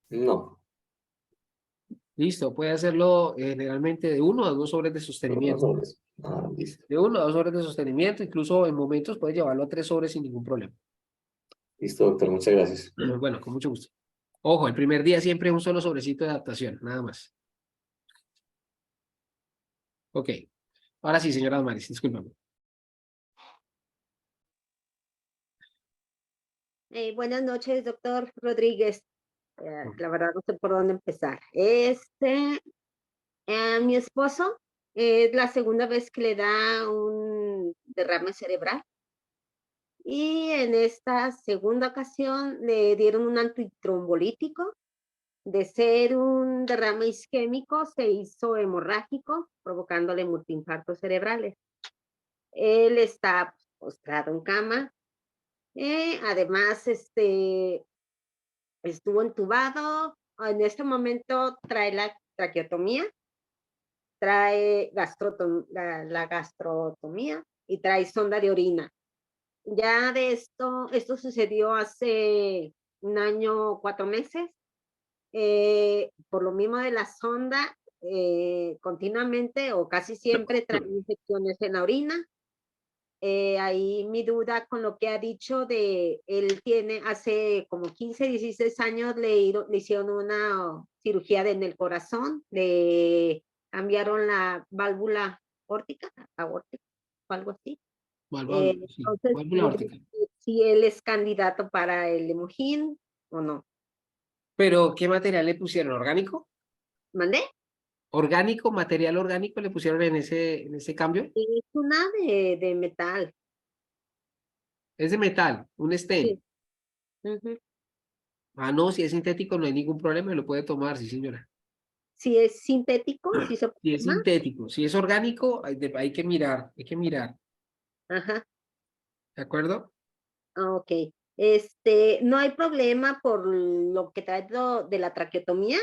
No. Listo, puede hacerlo generalmente de 1 a 2 sobres de Dos sostenimiento. sobres. Ah, listo. De 1 a 2 sobres de sostenimiento, incluso en momentos puede llevarlo a 3 sobres sin ningún problema. Listo, doctor. Muchas gracias. Bueno, con mucho gusto. Ojo, el primer día siempre es un solo sobrecito de adaptación, nada más. Ok. Ahora sí, señora Damaris, discúlpame. Buenas noches, doctor Rodríguez. La verdad no sé por dónde empezar. Mi esposo es la segunda vez que le da un derrame cerebral y en esta segunda ocasión le dieron un antitrombolítico. De ser un derrame isquémico se hizo hemorrágico, provocándole multiinfartos cerebrales. Él está postrado en cama. Además, estuvo entubado. En este momento trae la traqueotomía, trae la gastrotomía y trae sonda de orina. Ya de esto sucedió hace 1 año, 4 meses. Por lo mismo de la sonda, continuamente o casi siempre trae infecciones en la orina. Ahí mi duda con lo que ha dicho de, él tiene, hace como 15, 16 años le hicieron una cirugía en el corazón, le cambiaron la válvula aórtica o algo así. Sí, Entonces, válvula aórtica. si él es candidato para el Hemohin o no. Pero, ¿qué material le pusieron? ¿Orgánico? ¿Mandé? ¿Orgánico, material orgánico le pusieron en ese cambio? Es una de metal. Es de metal, un stent. Sí. Uh-huh. Ah, no, si es sintético no hay ningún problema, lo puede tomar, sí, señora. Si es sintético, si se Si es toma. sintético, si es orgánico, hay que mirar, Ajá. ¿de acuerdo? Ok. No hay problema por lo que trae de la traqueotomía.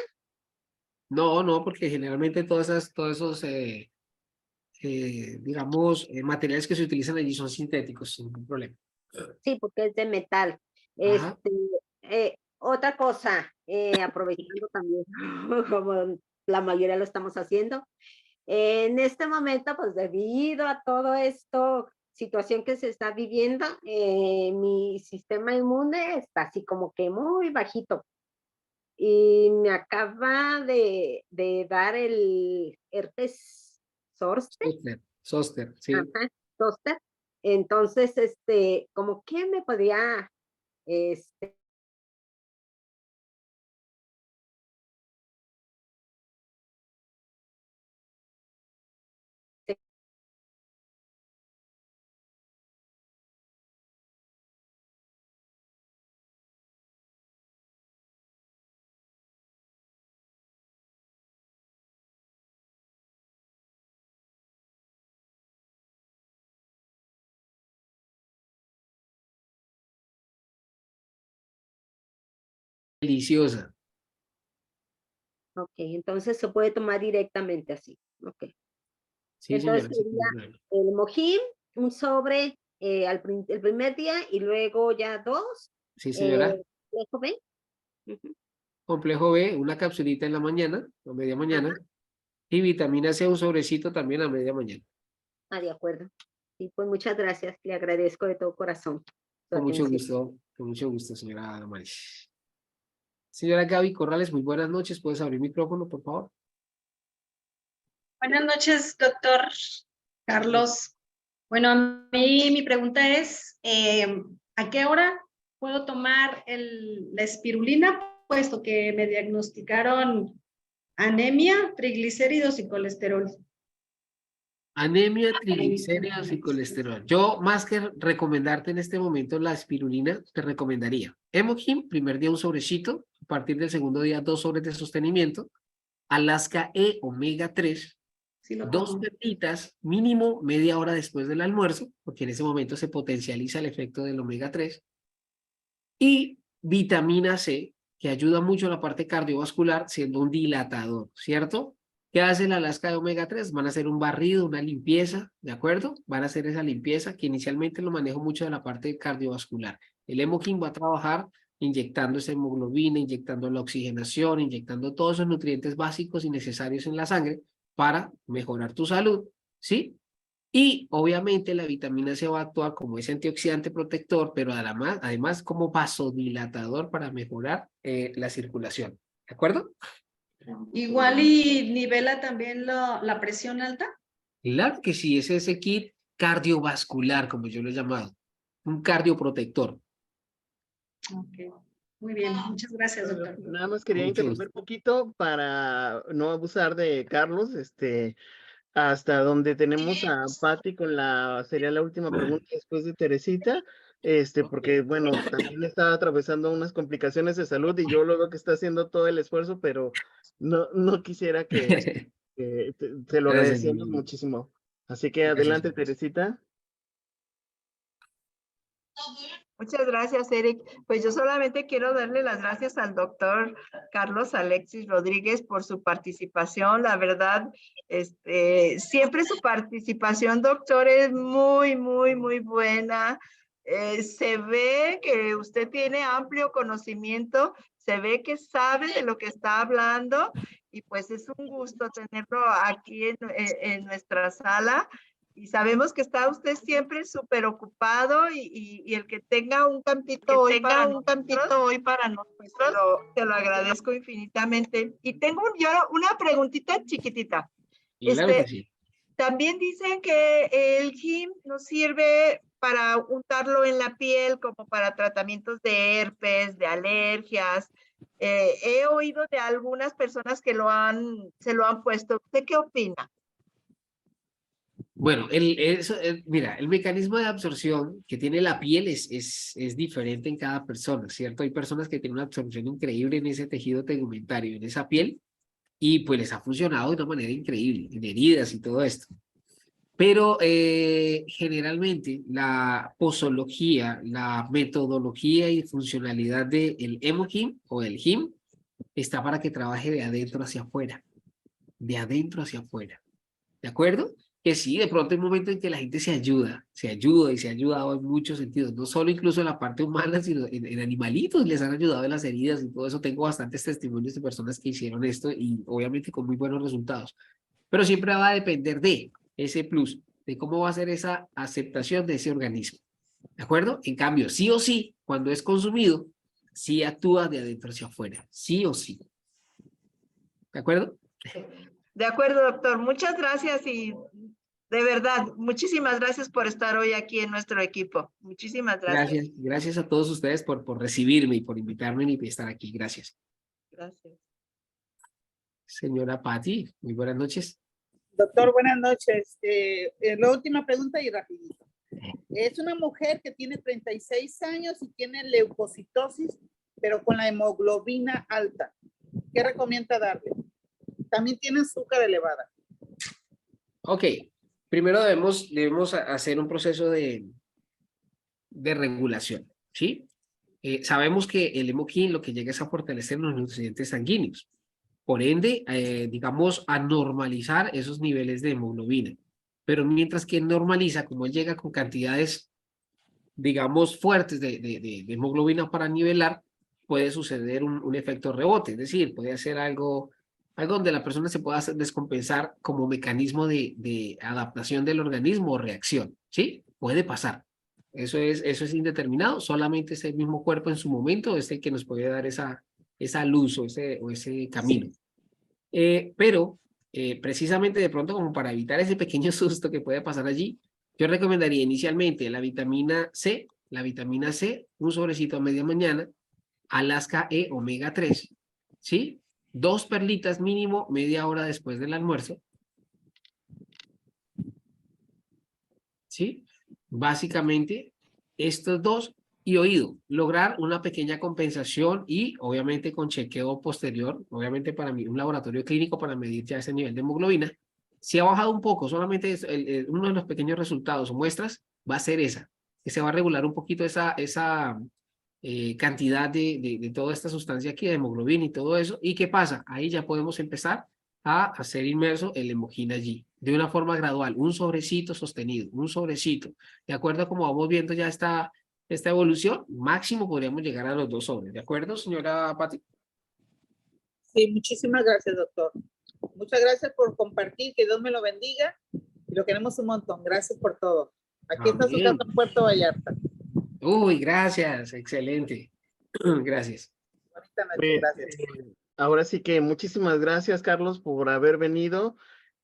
No, porque generalmente todos esos digamos, materiales que se utilizan allí son sintéticos, sin ningún problema. Sí, porque es de metal. Ajá. Otra cosa, aprovechando también, como la mayoría lo estamos haciendo, en este momento, pues debido a todo esto, situación que se está viviendo, mi sistema inmune está así como que muy bajito. Y me acaba de dar el herpes zoster. Zóster, sí. Ajá, zoster. Entonces, como que me podía, este, Deliciosa. ok, entonces se puede tomar directamente así. Ok. Sí, Entonces señora. Sin sería ningún problema. el mojín, un sobre el primer día y luego ya 2, Sí, señora. complejo B. Ujú. Complejo B, una capsulita en la mañana, a media mañana. Y vitamina C, un sobrecito también a media mañana. De acuerdo. Sí, pues muchas gracias, le agradezco de todo corazón su atención. Con mucho gusto, señora Maris. Señora Gaby Corrales, muy buenas noches. ¿Puedes abrir micrófono, por favor? Buenas noches, doctor Carlos. Bueno, a mí mi pregunta es, ¿a qué hora puedo tomar la espirulina, puesto que me diagnosticaron anemia, triglicéridos y colesterol? Anemia, triglicéridos y colesterol. Yo, más que recomendarte en este momento la espirulina, te recomendaría Hemohim, primer día un sobrecito, a partir del segundo día 2 sobres de sostenimiento, Alaska E, omega 3, Sí, lo 2 tomo. pepitas, mínimo media hora después del almuerzo, porque en ese momento se potencializa el efecto del omega 3, y vitamina C, que ayuda mucho a la parte cardiovascular, siendo un dilatador, ¿cierto? ¿Qué hace la Alaska de omega 3? Van a hacer un barrido, una limpieza, ¿de acuerdo? Van a hacer esa limpieza, que inicialmente lo manejo mucho de la parte cardiovascular. El Hemokin va a trabajar inyectando esa hemoglobina, inyectando la oxigenación, inyectando todos esos nutrientes básicos y necesarios en la sangre para mejorar tu salud, ¿sí? Y obviamente la vitamina C va a actuar como ese antioxidante protector, pero además como vasodilatador para mejorar la circulación. ¿De acuerdo? Igual y nivela también la presión alta. Claro que sí, ese es ese kit cardiovascular, como yo lo he llamado. Un cardioprotector. Ok, muy bien, muchas gracias, doctor. Nada más Con quería mucho gusto. interrumpir poquito para no abusar de Carlos, hasta donde tenemos a Patti con sería la última pregunta después de Teresita, porque bueno, también está atravesando unas complicaciones de salud y yo lo veo que está haciendo todo el esfuerzo, pero no quisiera se lo Gracias, agradecemos niño. muchísimo. Así que Gracias. adelante, Teresita. Muchas gracias, Eric. Pues yo solamente quiero darle las gracias al doctor Carlos Alexis Rodríguez por su participación. La verdad, siempre su participación, doctor, es muy, muy, muy buena. Se ve que usted tiene amplio conocimiento, se ve que sabe de lo que está hablando y pues es un gusto tenerlo aquí en nuestra sala. Y sabemos que está usted siempre súper ocupado y el que tenga un campito hoy para nosotros, te lo agradezco infinitamente. Y tengo yo una preguntita chiquitita. Claro que sí. También dicen que el Jim nos sirve para untarlo en la piel como para tratamientos de herpes, de alergias. He oído de algunas personas que se lo han puesto. ¿Usted qué opina? Bueno, mira, el mecanismo de absorción que tiene la piel es diferente en cada persona, ¿cierto? Hay personas que tienen una absorción increíble en ese tejido tegumentario, en esa piel, y pues les ha funcionado de una manera increíble, en heridas y todo esto. Pero generalmente la posología, la metodología y funcionalidad del Hemohim o el Him está para que trabaje de adentro hacia afuera, de adentro hacia afuera. ¿De acuerdo? que sí, de pronto hay un momento en que la gente se ayuda y se ha ayudado en muchos sentidos, no solo incluso en la parte humana, sino en animalitos les han ayudado en las heridas y todo eso. Tengo bastantes testimonios de personas que hicieron esto y obviamente con muy buenos resultados. Pero siempre va a depender de ese plus, de cómo va a ser esa aceptación de ese organismo. ¿De acuerdo? En cambio, sí o sí, cuando es consumido, sí actúa de adentro hacia afuera, sí o sí. ¿De acuerdo? De acuerdo, doctor. Muchas gracias y de verdad, muchísimas gracias por estar hoy aquí en nuestro equipo. Muchísimas gracias. Gracias a todos ustedes por recibirme y por invitarme y estar aquí. Gracias. Gracias. Señora Patti, muy buenas noches. Doctor, buenas noches. La última pregunta y rapidito. Es una mujer que tiene 36 años y tiene leucocitosis, pero con la hemoglobina alta. ¿Qué recomienda darle? También tiene azúcar elevada. Ok, primero debemos hacer un proceso de regulación, ¿sí? Sabemos que el hemoquín lo que llega es a fortalecer los nutrientes sanguíneos. Por ende, digamos, a normalizar esos niveles de hemoglobina. Pero mientras que normaliza, como él llega con cantidades, digamos, fuertes de hemoglobina para nivelar, puede suceder un efecto rebote. Es decir, puede hacer algo donde la persona se pueda descompensar como mecanismo de adaptación del organismo o reacción, ¿sí? Puede pasar. Eso es indeterminado. Solamente ese mismo cuerpo en su momento es el que nos puede dar esa luz o ese camino. Pero precisamente de pronto como para evitar ese pequeño susto que puede pasar allí, yo recomendaría inicialmente la vitamina C, un sobrecito a media mañana, Alaska E omega 3, ¿sí? 2 perlitas mínimo media hora después del almuerzo, ¿sí? Básicamente estos dos. Y oído, lograr una pequeña compensación y obviamente con chequeo posterior, obviamente para mí un laboratorio clínico para medir ya ese nivel de hemoglobina. Si ha bajado un poco, solamente es uno de los pequeños resultados o muestras va a ser esa, que se va a regular un poquito esa cantidad de toda esta sustancia aquí, de hemoglobina y todo eso. ¿Y qué pasa? Ahí ya podemos empezar a hacer inmerso el hemoquín allí, de una forma gradual, un sobrecito sostenido, un sobrecito. De acuerdo a como vamos viendo ya esta evolución, máximo podríamos llegar a los 2 sobres. ¿De acuerdo, señora Patti? Sí, muchísimas gracias, doctor. Muchas gracias por compartir, que Dios me lo bendiga y lo queremos un montón. Gracias por todo. Aquí está su casa en Puerto Vallarta. Uy, gracias, excelente. Gracias. Gracias. Ahora sí que muchísimas gracias, Carlos, por haber venido,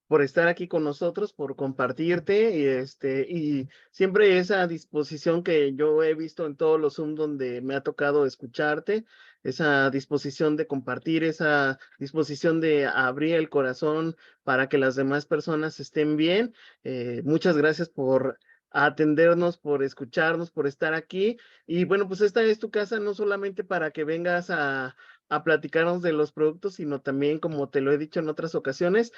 por estar aquí con nosotros, por compartirte y siempre esa disposición que yo he visto en todos los Zoom donde me ha tocado escucharte, esa disposición de compartir, esa disposición de abrir el corazón para que las demás personas estén bien. Muchas gracias por atendernos, por escucharnos, por estar aquí. Y bueno, pues esta es tu casa no solamente para que vengas a platicarnos de los productos, sino también, como te lo he dicho en otras ocasiones,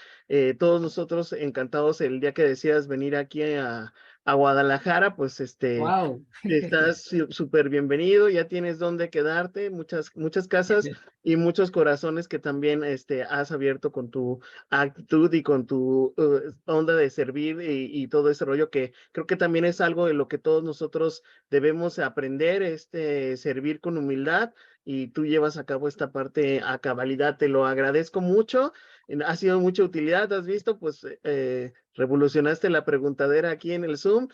todos nosotros encantados el día que decidas venir aquí a Guadalajara, pues Wow. estás súper bienvenido, ya tienes dónde quedarte, muchas casas y muchos corazones que también has abierto con tu actitud y con tu onda de servir y todo ese rollo que creo que también es algo de lo que todos nosotros debemos aprender, servir con humildad, y tú llevas a cabo esta parte a cabalidad. Te lo agradezco mucho, ha sido mucha utilidad, has visto, pues revolucionaste la preguntadera aquí en el Zoom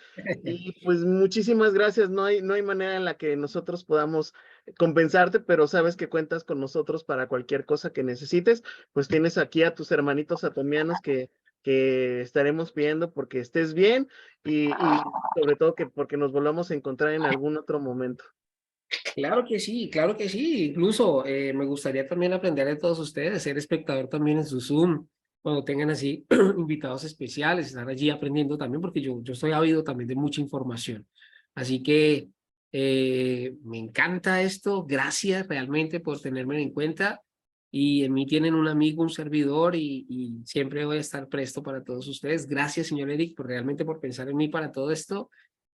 y pues muchísimas gracias. No hay manera en la que nosotros podamos compensarte, pero sabes que cuentas con nosotros para cualquier cosa que necesites. Pues tienes aquí a tus hermanitos atomianos que estaremos pidiendo porque estés bien y sobre todo que porque nos volvamos a encontrar en algún otro momento. Claro que sí, claro que sí. Incluso me gustaría también aprender de todos ustedes, ser espectador también en su Zoom, cuando tengan así invitados especiales, estar allí aprendiendo también, porque yo estoy ávido también de mucha información. Así que me encanta esto. Gracias realmente por tenerme en cuenta. Y en mí tienen un amigo, un servidor, y siempre voy a estar presto para todos ustedes. Gracias, señor Eric, realmente por pensar en mí para todo esto.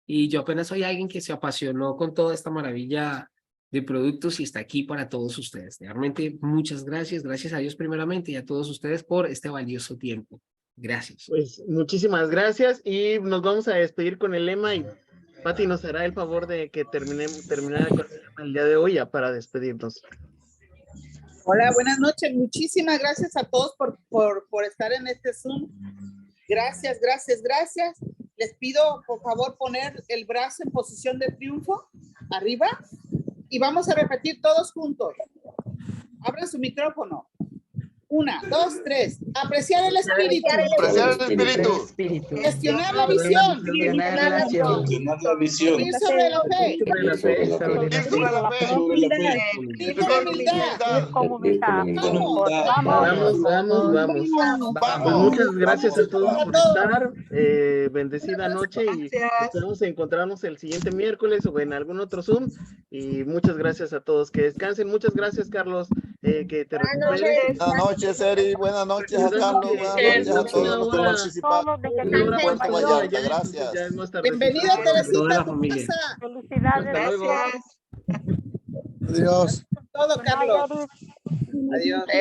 Y yo apenas soy alguien que se apasionó con toda esta maravilla de productos y está aquí para todos ustedes. Realmente muchas gracias. Gracias a Dios primeramente y a todos ustedes por este valioso tiempo. Gracias. Pues muchísimas gracias y nos vamos a despedir con el lema y Pati nos hará el favor de que terminar con el lema el día de hoy ya para despedirnos. Hola, buenas noches. Muchísimas gracias a todos por estar en este Zoom. Gracias, gracias, gracias. Les pido, por favor, poner el brazo en posición de triunfo, arriba, y vamos a repetir todos juntos. Abran su micrófono. 1, 2, 3. Apreciar el espíritu. Apreciar el espíritu. Gestionar la visión. Gestionar la visión. Vivir sobre la fe. Vivir sobre la fe. Vivir con humildad. Vamos. Pues muchas gracias a todos por estar. Bendecida noche y esperamos encontrarnos el siguiente miércoles o en algún otro Zoom. Y muchas gracias a todos. Que descansen. Muchas gracias, Carlos. Que te recuperes. Buenas noches, Eri. Buenas noches a Carlos. Buenas noches a todos los que participaron. Gracias. Bienvenida, Teresita. Felicidades. Gracias. Adiós. Todo, Carlos. Adiós.